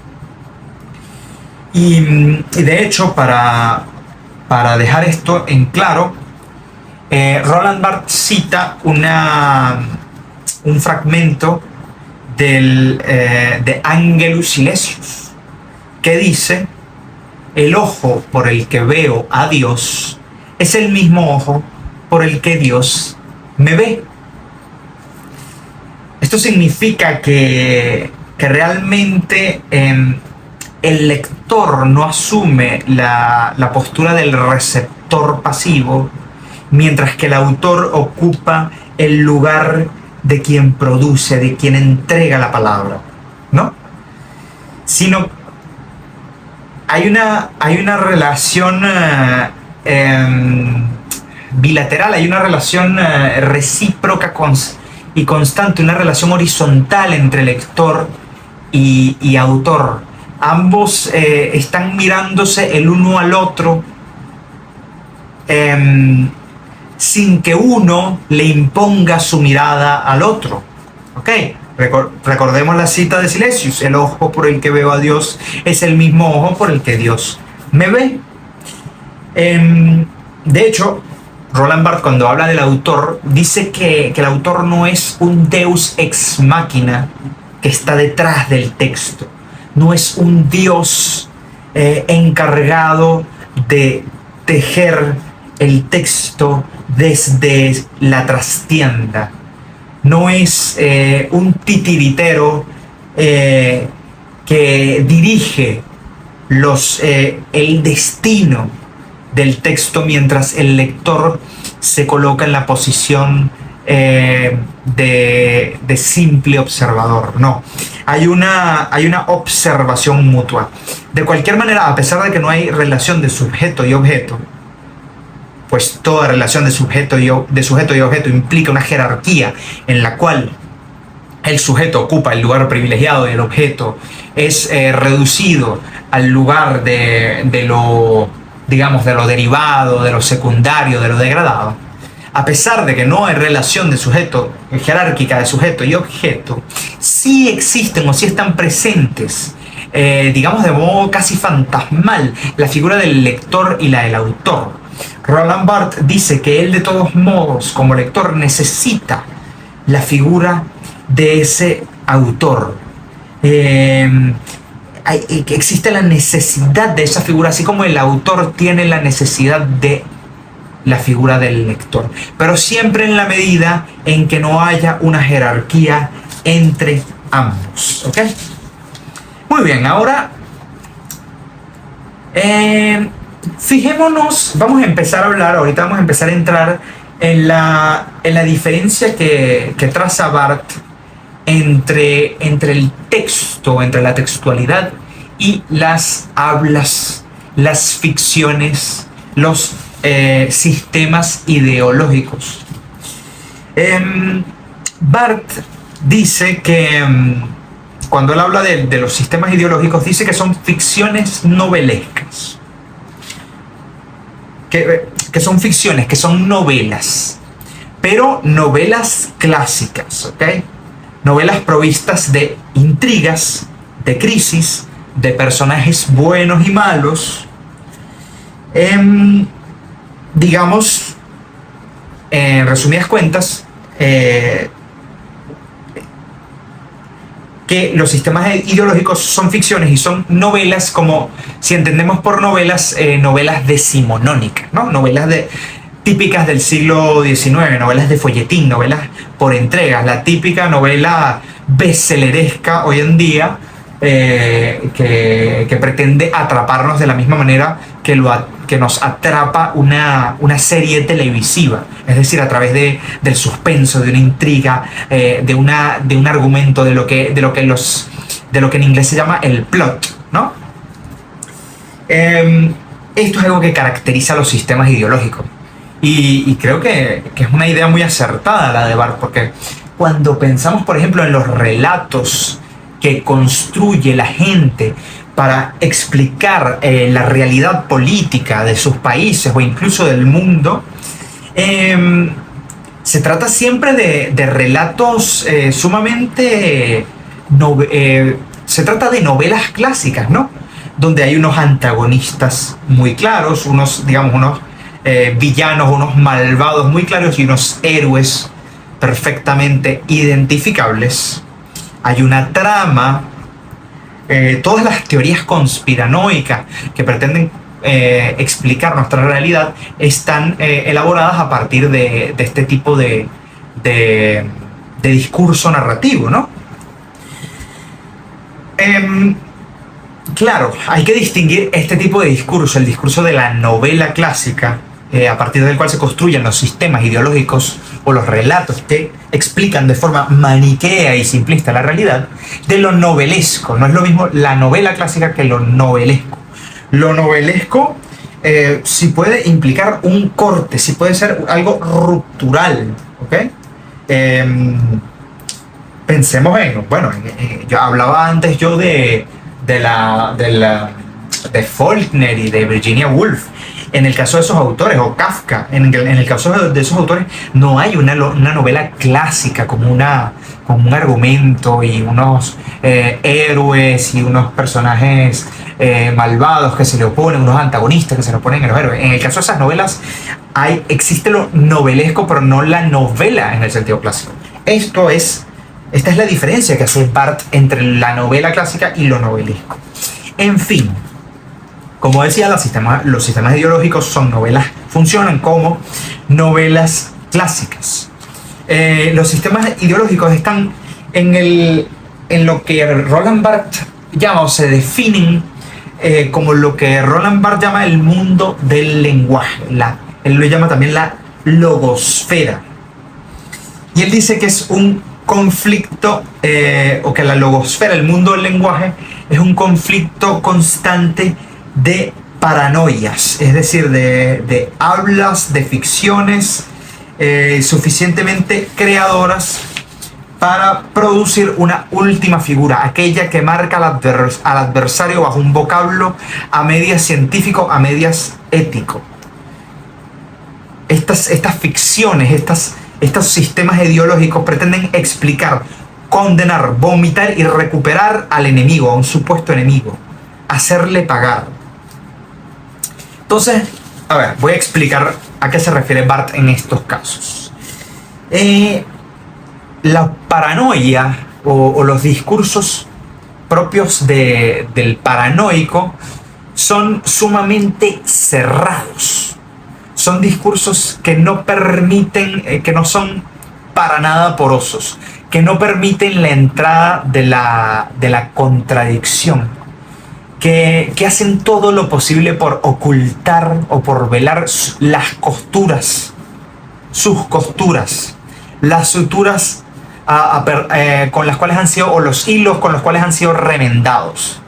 Y de hecho, para dejar esto en claro, Roland Barthes cita un fragmento de Angelus Silesius, que dice: el ojo por el que veo a Dios es el mismo ojo por el que Dios me ve. Esto significa que realmente el lector no asume la postura del receptor pasivo, mientras que el autor ocupa el lugar de quien produce, de quien entrega la palabra, ¿no? Sino hay una relación bilateral, hay una relación recíproca y constante, una relación horizontal entre lector y autor. Ambos están mirándose el uno al otro sin que uno le imponga su mirada al otro. ¿Ok? Recordemos la cita de Silesius: el ojo por el que veo a Dios es el mismo ojo por el que Dios me ve. De hecho, Roland Barthes, cuando habla del autor, dice que el autor no es un deus ex machina que está detrás del texto, no es un dios encargado de tejer el texto desde la trastienda. No es un titiritero que dirige el destino del texto mientras el lector se coloca en la posición de simple observador. No, hay una observación mutua. De cualquier manera, a pesar de que no hay relación de sujeto y objeto, pues toda relación de sujeto y objeto implica una jerarquía en la cual el sujeto ocupa el lugar privilegiado y el objeto es reducido al lugar de lo, digamos, de lo derivado, de lo secundario, de lo degradado. A pesar de que no hay relación de sujeto, jerárquica de sujeto y objeto, sí existen o sí están presentes, digamos de modo casi fantasmal, la figura del lector y la del autor. Roland Barthes dice que él de todos modos, como lector, necesita la figura de ese autor. Existe la necesidad de esa figura, así como el autor tiene la necesidad de la figura del lector, pero siempre en la medida en que no haya una jerarquía entre ambos. ¿Ok? Muy bien, ahora fijémonos, vamos a empezar a hablar, ahorita vamos a empezar a entrar en la diferencia que traza Barthes entre el texto, entre la textualidad y las hablas, las ficciones, los sistemas ideológicos. Barthes dice que cuando él habla de los sistemas ideológicos, dice que son ficciones novelescas, que son ficciones, que son novelas, pero novelas clásicas, ¿ok? Novelas provistas de intrigas, de crisis, de personajes buenos y malos. Digamos, en resumidas cuentas, que los sistemas ideológicos son ficciones y son novelas, como si entendemos por novelas, novelas decimonónicas, ¿no? Novelas típicas del siglo XIX, novelas de folletín, novelas por entregas, la típica novela bestselleresca hoy en día, que pretende atraparnos de la misma manera que nos atrapa una serie televisiva, es decir, a través del suspenso, de una intriga, de un argumento, de lo que en inglés se llama el plot, ¿no? Esto es algo que caracteriza a los sistemas ideológicos y creo que es una idea muy acertada la de Barthes, porque cuando pensamos, por ejemplo, en los relatos que construye la gente para explicar la realidad política de sus países o incluso del mundo, se trata siempre de relatos sumamente... se trata de novelas clásicas, ¿no? Donde hay unos antagonistas muy claros, unos villanos, unos malvados muy claros y unos héroes perfectamente identificables. Hay una trama, todas las teorías conspiranoicas que pretenden explicar nuestra realidad están elaboradas a partir de este tipo de discurso narrativo, ¿no? Claro, hay que distinguir este tipo de discurso, el discurso de la novela clásica, a partir del cual se construyen los sistemas ideológicos o los relatos que explican de forma maniquea y simplista la realidad, de lo novelesco. No es lo mismo la novela clásica que lo novelesco. Lo novelesco sí puede implicar un corte, sí puede ser algo ruptural, ¿ok? Pensemos yo hablaba antes de Faulkner y de Virginia Woolf. En el caso de esos autores, o Kafka, en el caso de esos autores, no hay una novela clásica como un argumento y unos héroes y unos personajes malvados que se le oponen, unos antagonistas que se le oponen a los héroes. En el caso de esas novelas existe lo novelesco, pero no la novela en el sentido clásico. Esta es la diferencia que hace Barthes entre la novela clásica y lo novelesco. En fin, como decía, los sistemas ideológicos funcionan como novelas clásicas. Los sistemas ideológicos están en lo que Roland Barthes llama o se definen como lo que Roland Barthes llama el mundo del lenguaje. Él lo llama también la logosfera. Y él dice que es un conflicto, o que la logosfera, el mundo del lenguaje, es un conflicto constante de paranoias, es decir, de hablas, de ficciones suficientemente creadoras para producir una última figura, aquella que marca al adversario bajo un vocablo a medias científico, a medias ético. Estas ficciones, estos sistemas ideológicos pretenden explicar, condenar, vomitar y recuperar al enemigo, a un supuesto enemigo, hacerle pagar. Entonces, a ver, voy a explicar a qué se refiere Barthes en estos casos. La paranoia o los discursos propios del paranoico son sumamente cerrados. Son discursos que no permiten, que no son para nada porosos, que no permiten la entrada de la contradicción, que hacen todo lo posible por ocultar o por velar las costuras, sus costuras, las suturas con las cuales han sido, o los hilos con los cuales han sido remendados.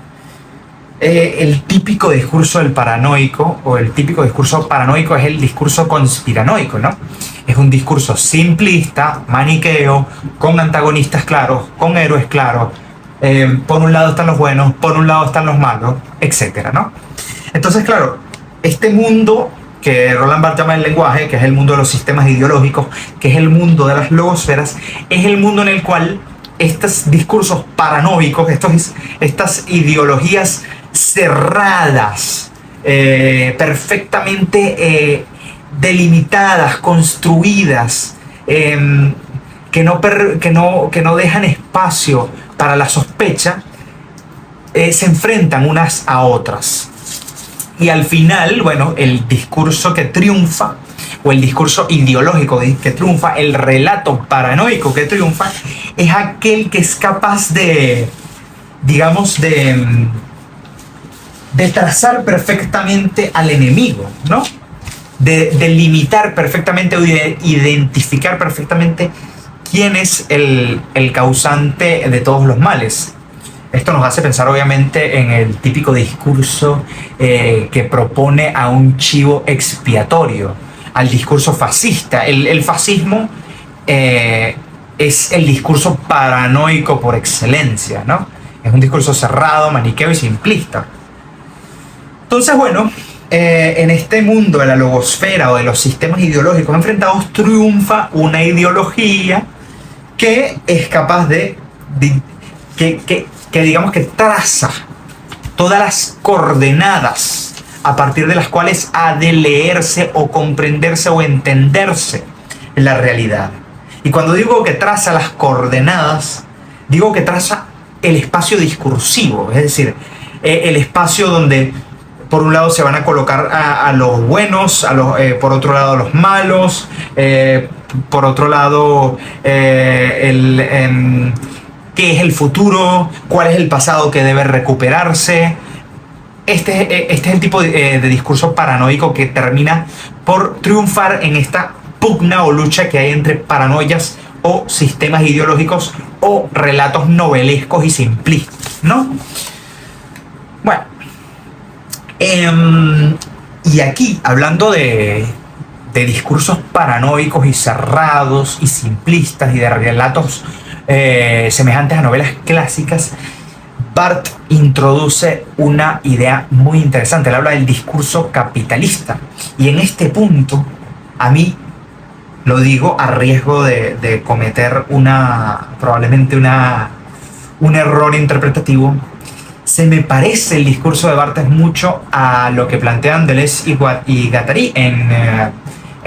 El típico discurso del paranoico, o el típico discurso paranoico, es el discurso conspiranoico, ¿no? Es un discurso simplista, maniqueo, con antagonistas claros, con héroes claros. Por un lado están los buenos, por un lado están los malos, etcétera, ¿no? Entonces, claro, este mundo que Roland Barthes llama el lenguaje, que es el mundo de los sistemas ideológicos, que es el mundo de las logosferas, es el mundo en el cual estos discursos paranoicos, estas ideologías cerradas, perfectamente delimitadas, construidas, que no dejan espacio para la sospecha, se enfrentan unas a otras. Y al final, bueno, el discurso que triunfa, o el discurso ideológico que triunfa, el relato paranoico que triunfa, es aquel que es capaz de, digamos, de trazar perfectamente al enemigo, ¿no? De limitar perfectamente o de identificar perfectamente quién es el causante de todos los males. Esto nos hace pensar obviamente en el típico discurso que propone a un chivo expiatorio, al discurso fascista. El fascismo es el discurso paranoico por excelencia, ¿no? Es un discurso cerrado, maniqueo y simplista. Entonces, bueno, en este mundo de la logosfera o de los sistemas ideológicos enfrentados triunfa una ideología que es capaz que digamos que traza todas las coordenadas a partir de las cuales ha de leerse o comprenderse o entenderse la realidad. Y cuando digo que traza las coordenadas, digo que traza el espacio discursivo, es decir, el espacio donde por un lado se van a colocar a los buenos, por otro lado a los malos, por otro lado qué es el futuro, cuál es el pasado que debe recuperarse. Este es el tipo de discurso paranoico que termina por triunfar en esta pugna o lucha que hay entre paranoias o sistemas ideológicos o relatos novelescos y simplistas, ¿no? Bueno, y aquí, hablando de discursos paranoicos y cerrados y simplistas y de relatos semejantes a novelas clásicas, Barthes introduce una idea muy interesante. Él habla del discurso capitalista. Y en este punto, a mí, lo digo a riesgo de cometer probablemente un error interpretativo, se me parece el discurso de Barthes mucho a lo que plantean Deleuze y Guattari en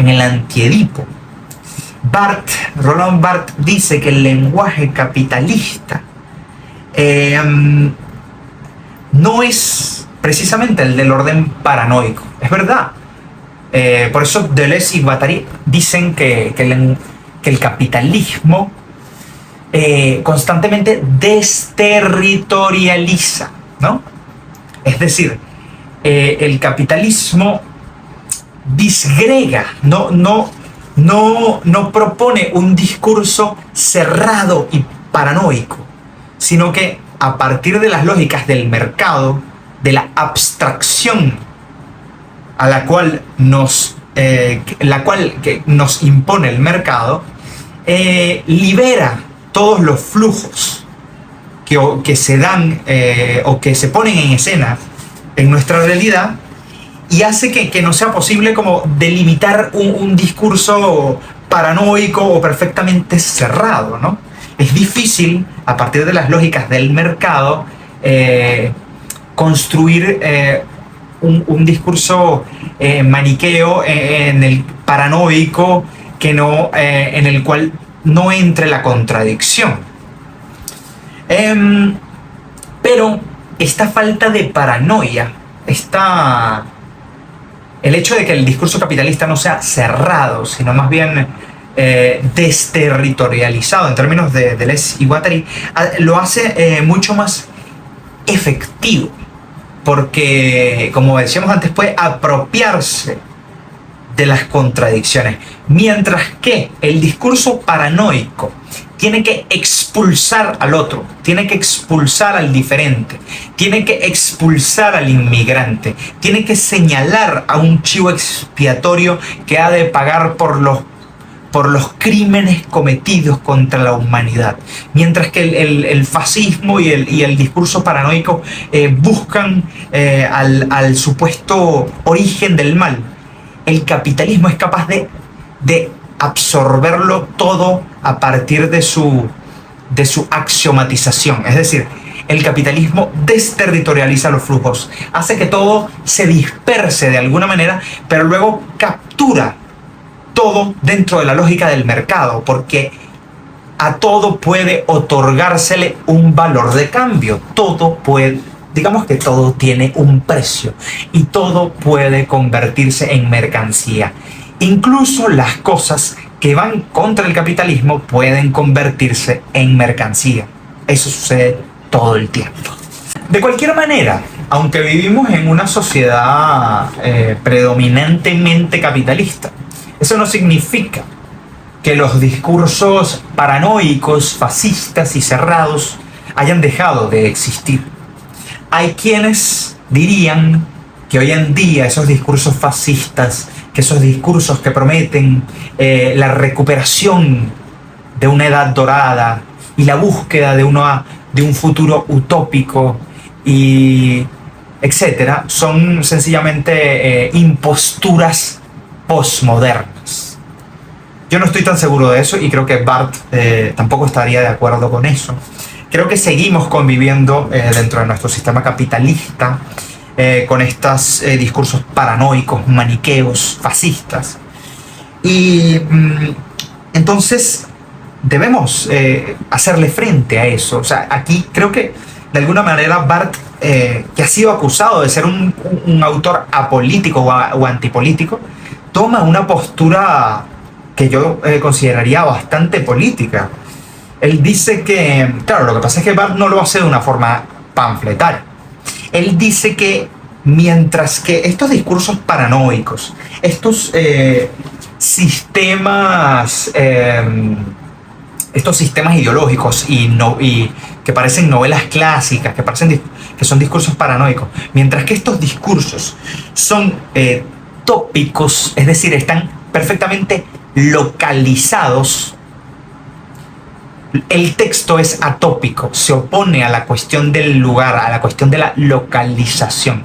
el Antiedipo. Roland Barthes dice que el lenguaje capitalista no es precisamente el del orden paranoico. Es verdad. Por eso Deleuze y Guattari dicen que el capitalismo constantemente desterritorializa, ¿no? Es decir, el capitalismo disgrega, no propone un discurso cerrado y paranoico, sino que a partir de las lógicas del mercado, de la abstracción a la cual nos impone el mercado, libera todos los flujos que se dan o que se ponen en escena en nuestra realidad, y hace que no sea posible como delimitar un discurso paranoico o perfectamente cerrado, ¿no? Es difícil, a partir de las lógicas del mercado, construir un discurso maniqueo, en el paranoico, en el cual no entre la contradicción. Pero esta falta de paranoia, el hecho de que el discurso capitalista no sea cerrado, sino más bien desterritorializado, en términos de Deleuze y Guattari, lo hace mucho más efectivo, porque, como decíamos antes, puede apropiarse de las contradicciones, mientras que el discurso paranoico tiene que expulsar al otro, tiene que expulsar al diferente, tiene que expulsar al inmigrante, tiene que señalar a un chivo expiatorio que ha de pagar por los crímenes cometidos contra la humanidad. Mientras que el fascismo y el discurso paranoico buscan al supuesto origen del mal, el capitalismo es capaz de absorberlo todo a partir de su axiomatización. Es decir, el capitalismo desterritorializa los flujos, hace que todo se disperse de alguna manera, pero luego captura todo dentro de la lógica del mercado, porque a todo puede otorgársele un valor de cambio. Digamos que todo tiene un precio y todo puede convertirse en mercancía. Incluso las cosas que van contra el capitalismo pueden convertirse en mercancía. Eso sucede todo el tiempo. De cualquier manera, aunque vivimos en una sociedad predominantemente capitalista, eso no significa que los discursos paranoicos, fascistas y cerrados hayan dejado de existir. Hay quienes dirían que hoy en día esos discursos fascistas, que esos discursos que prometen la recuperación de una edad dorada y la búsqueda de un futuro utópico, y etcétera, son sencillamente imposturas postmodernas. Yo no estoy tan seguro de eso, y creo que Barth tampoco estaría de acuerdo con eso. Creo que seguimos conviviendo dentro de nuestro sistema capitalista con estos discursos paranoicos, maniqueos, fascistas. Y entonces debemos hacerle frente a eso. O sea, aquí creo que de alguna manera Barth, que ha sido acusado de ser un autor apolítico o antipolítico, toma una postura que yo consideraría bastante política. Él dice que, claro, lo que pasa es que Barth no lo hace de una forma panfletaria. Él dice que mientras que estos discursos paranoicos, estos sistemas ideológicos y que parecen novelas clásicas, que son discursos paranoicos, mientras que estos discursos son tópicos, es decir, están perfectamente localizados, el texto es atópico, se opone a la cuestión del lugar, a la cuestión de la localización.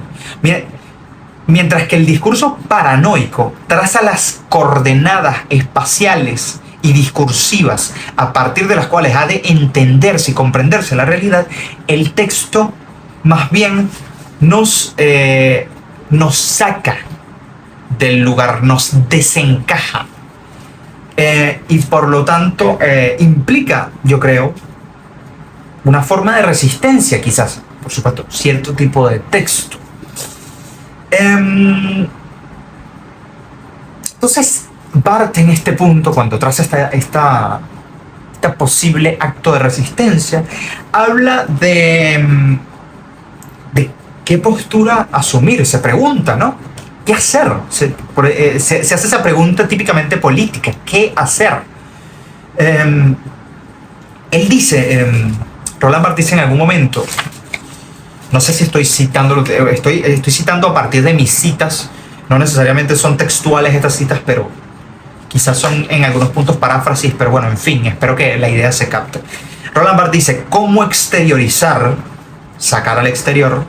Mientras que el discurso paranoico traza las coordenadas espaciales y discursivas a partir de las cuales ha de entenderse y comprenderse la realidad, el texto más bien nos saca del lugar, nos desencaja. Y por lo tanto implica, yo creo, una forma de resistencia, quizás, por supuesto, cierto tipo de texto. Entonces, Barth en este punto, cuando traza esta posible acto de resistencia, habla de ¿qué postura asumir? Se pregunta, ¿no? ¿Qué hacer? Se hace esa pregunta típicamente política. ¿Qué hacer? Él dice, Roland Barthes dice en algún momento, no sé si estoy citándolo, estoy citando a partir de mis citas, no necesariamente son textuales estas citas, pero quizás son en algunos puntos paráfrasis, pero bueno, en fin, espero que la idea se capte. Roland Barthes dice, ¿cómo exteriorizar, sacar al exterior,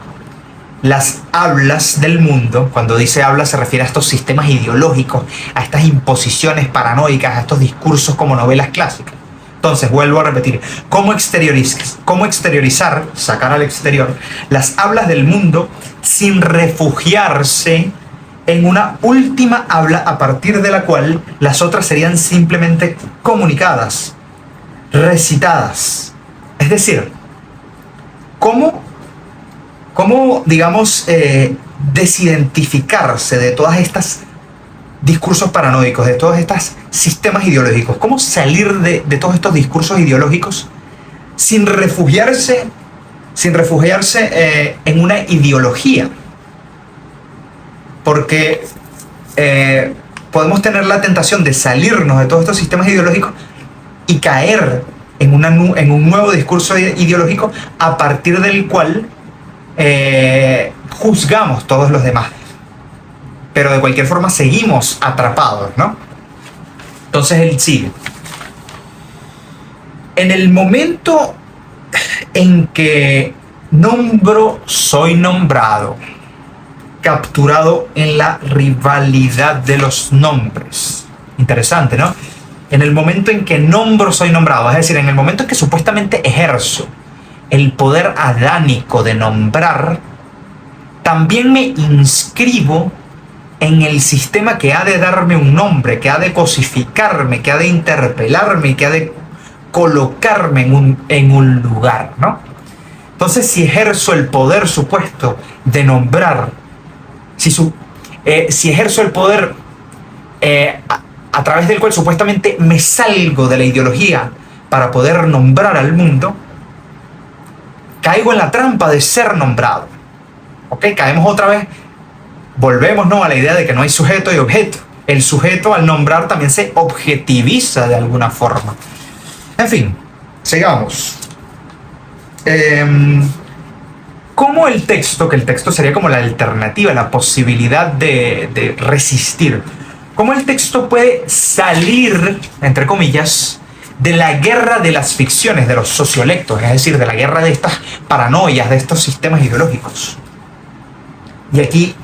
las hablas del mundo? Cuando dice habla se refiere a estos sistemas ideológicos, a estas imposiciones paranoicas, a estos discursos como novelas clásicas. Entonces, vuelvo a repetir, ¿cómo exteriorizar, sacar al exterior, las hablas del mundo sin refugiarse en una última habla a partir de la cual las otras serían simplemente comunicadas, recitadas? Es decir, ¿cómo digamos, desidentificarse de todas estas discursos paranoicos, de todos estos sistemas ideológicos? ¿Cómo salir de todos estos discursos ideológicos sin refugiarse en una ideología? Porque podemos tener la tentación de salirnos de todos estos sistemas ideológicos y caer en un nuevo discurso ideológico a partir del cual juzgamos todos los demás. Pero de cualquier forma seguimos atrapados, ¿no? Entonces él sigue. En el momento en que nombro, soy nombrado, capturado en la rivalidad de los nombres. Interesante, ¿no? En el momento en que nombro, soy nombrado, es decir, en el momento en que supuestamente ejerzo el poder adánico de nombrar, también me inscribo en el sistema que ha de darme un nombre, que ha de cosificarme, que ha de interpelarme, que ha de colocarme en un lugar, ¿no? Entonces, si ejerzo el poder supuesto de nombrar, si ejerzo el poder a través del cual supuestamente me salgo de la ideología para poder nombrar al mundo, caigo en la trampa de ser nombrado. ¿Ok? Caemos otra vez, volvemos, ¿no?, a la idea de que no hay sujeto y objeto. El sujeto al nombrar también se objetiviza de alguna forma. En fin, sigamos. ¿Cómo el texto, que el texto sería como la alternativa, la posibilidad de resistir, cómo el texto puede salir, entre comillas, de la guerra de las ficciones, de los sociolectos, es decir, de la guerra de estas paranoias, de estos sistemas ideológicos? Y aquí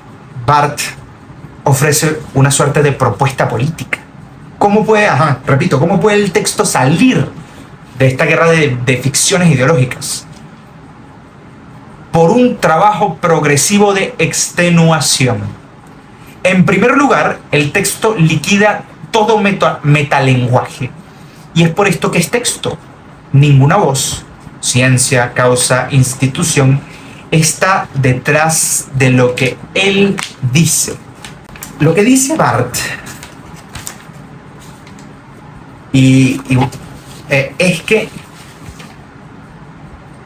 Barthes ofrece una suerte de propuesta política. ¿Cómo puede, cómo puede el texto salir de esta guerra de ficciones ideológicas? Por un trabajo progresivo de extenuación. En primer lugar, el texto liquida todo metalenguaje. Y es por esto que es texto. Ninguna voz, ciencia, causa, institución, está detrás de lo que él dice. Lo que dice Barthes es que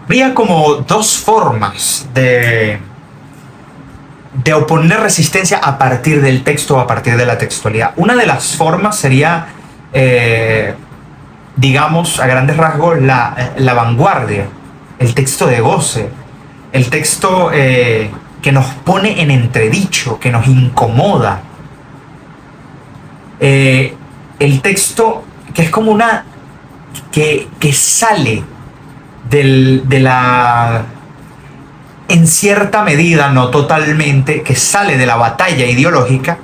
habría como dos formas de oponer resistencia a partir del texto o a partir de la textualidad. Una de las formas sería, digamos, a grandes rasgos, la vanguardia, el texto de goce, el texto que nos pone en entredicho, que nos incomoda. El texto que es como una... que sale de la... en cierta medida, no totalmente, que sale de la batalla ideológica,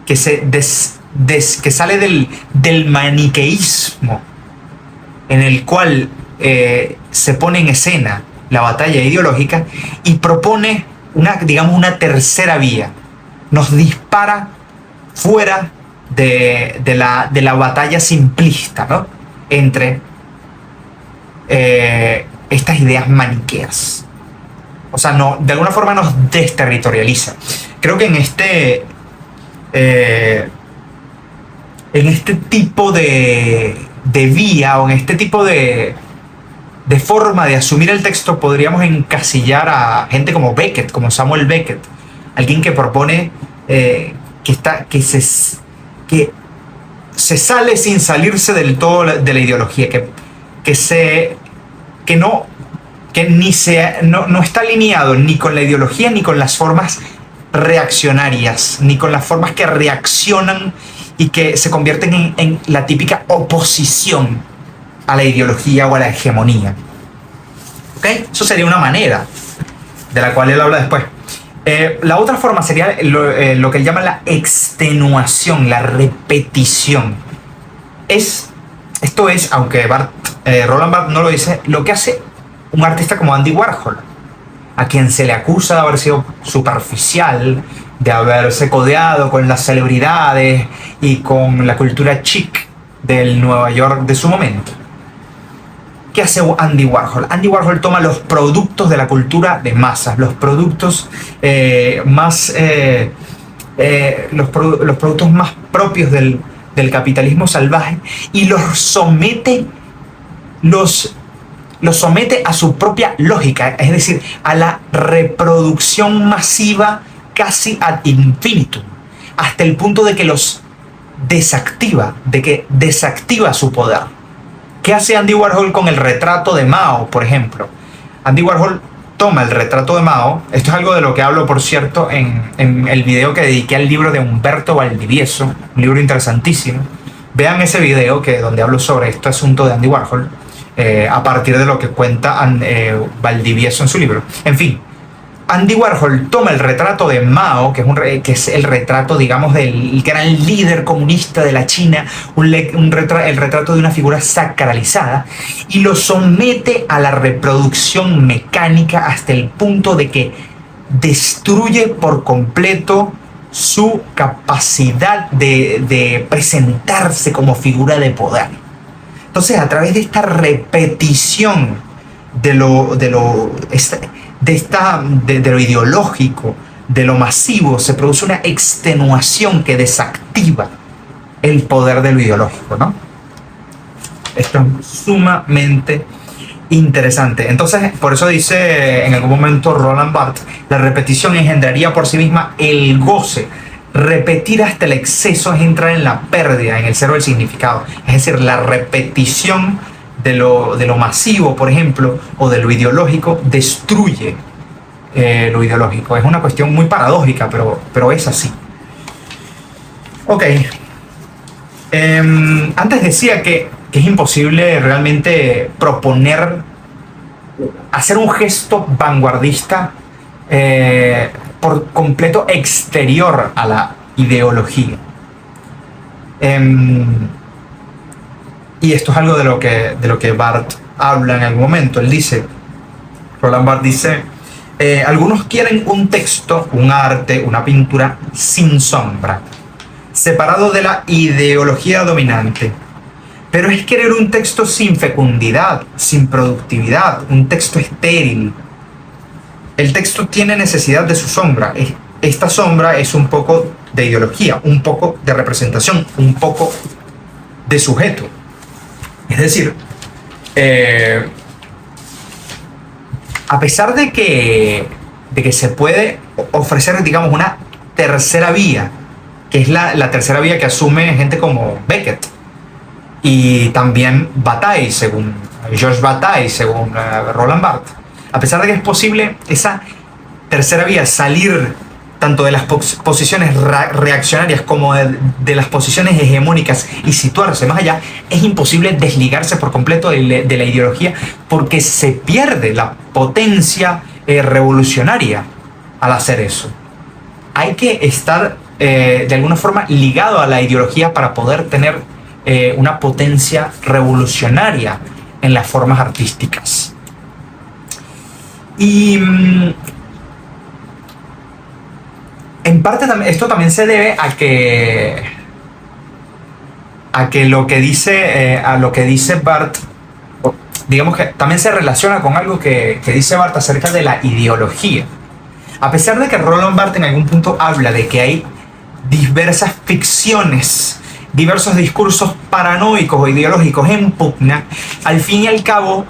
que sale del maniqueísmo en el cual se pone en escena la batalla ideológica y propone una tercera vía. Nos dispara fuera de la batalla simplista, ¿no?, entre estas ideas maniqueas. O sea, de alguna forma nos desterritorializa. Creo que en este tipo de vía, o en este tipo de de forma de asumir el texto podríamos encasillar a gente como Beckett, como Samuel Beckett, alguien que propone que se sale sin salirse del todo de la ideología, no está alineado ni con la ideología ni con las formas reaccionarias, ni con las formas que reaccionan y que se convierten en la típica oposición a la ideología o a la hegemonía. ¿Ok? Eso sería una manera de la cual él habla después. La otra forma sería lo que él llama la extenuación, la repetición. Esto es, aunque Roland Barthes no lo dice, lo que hace un artista como Andy Warhol, a quien se le acusa de haber sido superficial, de haberse codeado con las celebridades y con la cultura chic del Nueva York de su momento. ¿Qué hace Andy Warhol? Andy Warhol toma los productos de la cultura de masas, los productos los productos más propios del capitalismo salvaje, y los somete a su propia lógica, es decir, a la reproducción masiva casi ad infinitum, hasta el punto de que los desactiva, su poder. ¿Qué hace Andy Warhol con el retrato de Mao, por ejemplo? Andy Warhol toma el retrato de Mao. Esto es algo de lo que hablo, por cierto, en el video que dediqué al libro de Humberto Valdivieso, un libro interesantísimo. Vean ese video donde hablo sobre este asunto de Andy Warhol, a partir de lo que cuenta Valdivieso en su libro. En fin, Andy Warhol toma el retrato de Mao, que es el retrato, digamos, del gran líder comunista de la China, el retrato de una figura sacralizada, y lo somete a la reproducción mecánica hasta el punto de que destruye por completo su capacidad de presentarse como figura de poder. Entonces, a través de esta repetición de lo ideológico, de lo masivo, se produce una extenuación que desactiva el poder de lo ideológico, ¿no? Esto es sumamente interesante. Entonces, por eso dice en algún momento Roland Barthes, la repetición engendraría por sí misma el goce. Repetir hasta el exceso es entrar en la pérdida, en el cero del significado. Es decir, la repetición de lo masivo, por ejemplo, o de lo ideológico, destruye lo ideológico. Es una cuestión muy paradójica, pero es así. Ok. Antes decía que es imposible realmente hacer un gesto vanguardista por completo exterior a la ideología. Y esto es algo de lo que Barthes habla en algún momento. Roland Barthes dice, algunos quieren un texto, un arte, una pintura sin sombra, separado de la ideología dominante. Pero es querer un texto sin fecundidad, sin productividad, un texto estéril. El texto tiene necesidad de su sombra. Esta sombra es un poco de ideología, un poco de representación, un poco de sujeto. Es decir, a pesar de que se puede ofrecer, digamos, una tercera vía, que es la tercera vía que asume gente como Beckett y también Bataille, según Georges Bataille, según Roland Barthes, a pesar de que es posible esa tercera vía salir tanto de las posiciones reaccionarias como de las posiciones hegemónicas y situarse más allá, es imposible desligarse por completo de la ideología, porque se pierde la potencia revolucionaria al hacer eso. Hay que estar de alguna forma ligado a la ideología para poder tener una potencia revolucionaria en las formas artísticas. Y en parte esto también se debe a que lo que dice Barthes, digamos que también se relaciona con algo que dice Barthes acerca de la ideología. A pesar de que Roland Barthes en algún punto habla de que hay diversas ficciones, diversos discursos paranoicos o ideológicos en pugna, al fin y al cabo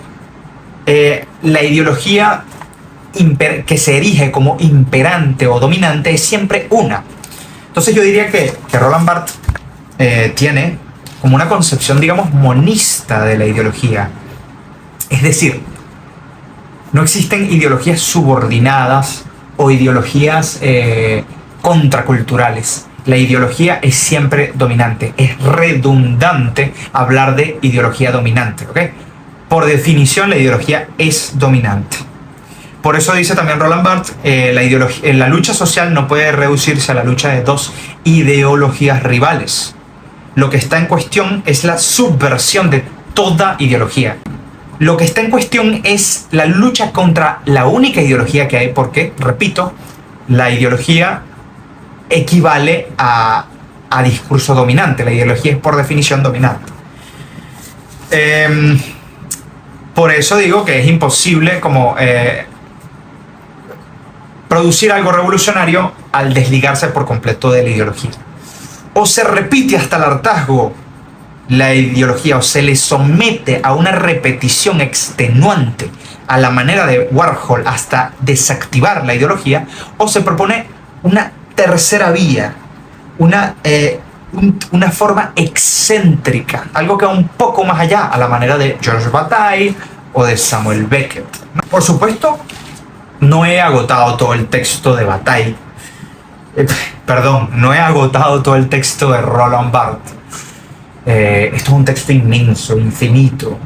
la ideología que se erige como imperante o dominante es siempre una. Entonces yo diría que Roland Barthes tiene como una concepción, digamos, monista de la ideología. Es decir, no existen ideologías subordinadas o ideologías contraculturales. La ideología es siempre dominante. Es redundante hablar de ideología dominante, ¿ok? Por definición, la ideología es dominante. Por eso dice también Roland Barthes, la lucha social no puede reducirse a la lucha de dos ideologías rivales. Lo que está en cuestión es la subversión de toda ideología. Lo que está en cuestión es la lucha contra la única ideología que hay, porque, repito, la ideología equivale a discurso dominante. La ideología es por definición dominante. Por eso digo que es imposible como producir algo revolucionario al desligarse por completo de la ideología. O se repite hasta el hartazgo la ideología, o se le somete a una repetición extenuante a la manera de Warhol hasta desactivar la ideología, o se propone una tercera vía, una forma excéntrica, algo que va un poco más allá, a la manera de Georges Bataille o de Samuel Beckett. Por supuesto, no he agotado todo el texto de Bataille, no he agotado todo el texto de Roland Barthes. Esto es un texto inmenso, infinito.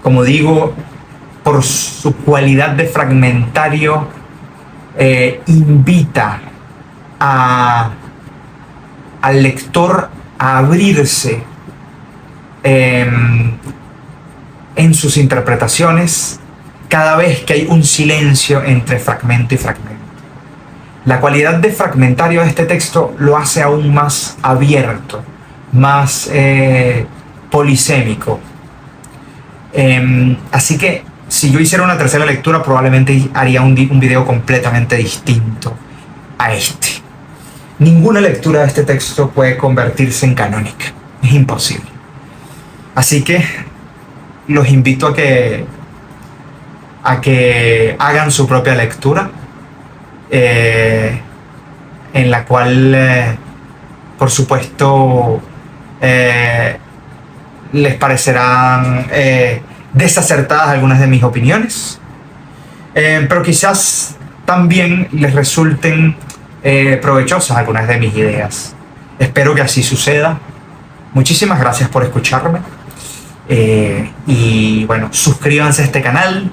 Como digo, por su cualidad de fragmentario, invita al lector a abrirse en sus interpretaciones cada vez que hay un silencio entre fragmento y fragmento. La cualidad de fragmentario de este texto lo hace aún más abierto, más polisémico. Así que si yo hiciera una tercera lectura, probablemente haría un video completamente distinto a este. Ninguna lectura de este texto puede convertirse en canónica. Es imposible. Así que los invito a que hagan su propia lectura, en la cual, por supuesto, les parecerán desacertadas algunas de mis opiniones, pero quizás también les resulten provechosas algunas de mis ideas. Espero que así suceda. Muchísimas gracias por escucharme, y bueno, suscríbanse a este canal.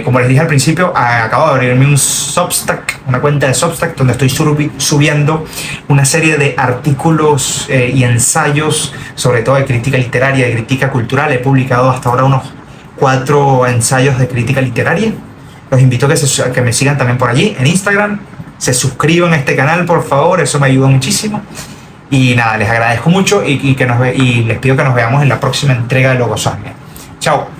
Como les dije al principio, acabo de abrirme un Substack, una cuenta de Substack, donde estoy subiendo una serie de artículos y ensayos, sobre todo de crítica literaria, de crítica cultural. He publicado hasta ahora unos 4 ensayos de crítica literaria. Los invito a que me sigan también por allí, en Instagram. Se suscriban a este canal, por favor, eso me ayuda muchísimo. Y nada, les agradezco mucho y les pido que nos veamos en la próxima entrega de Logosarnia. Chao.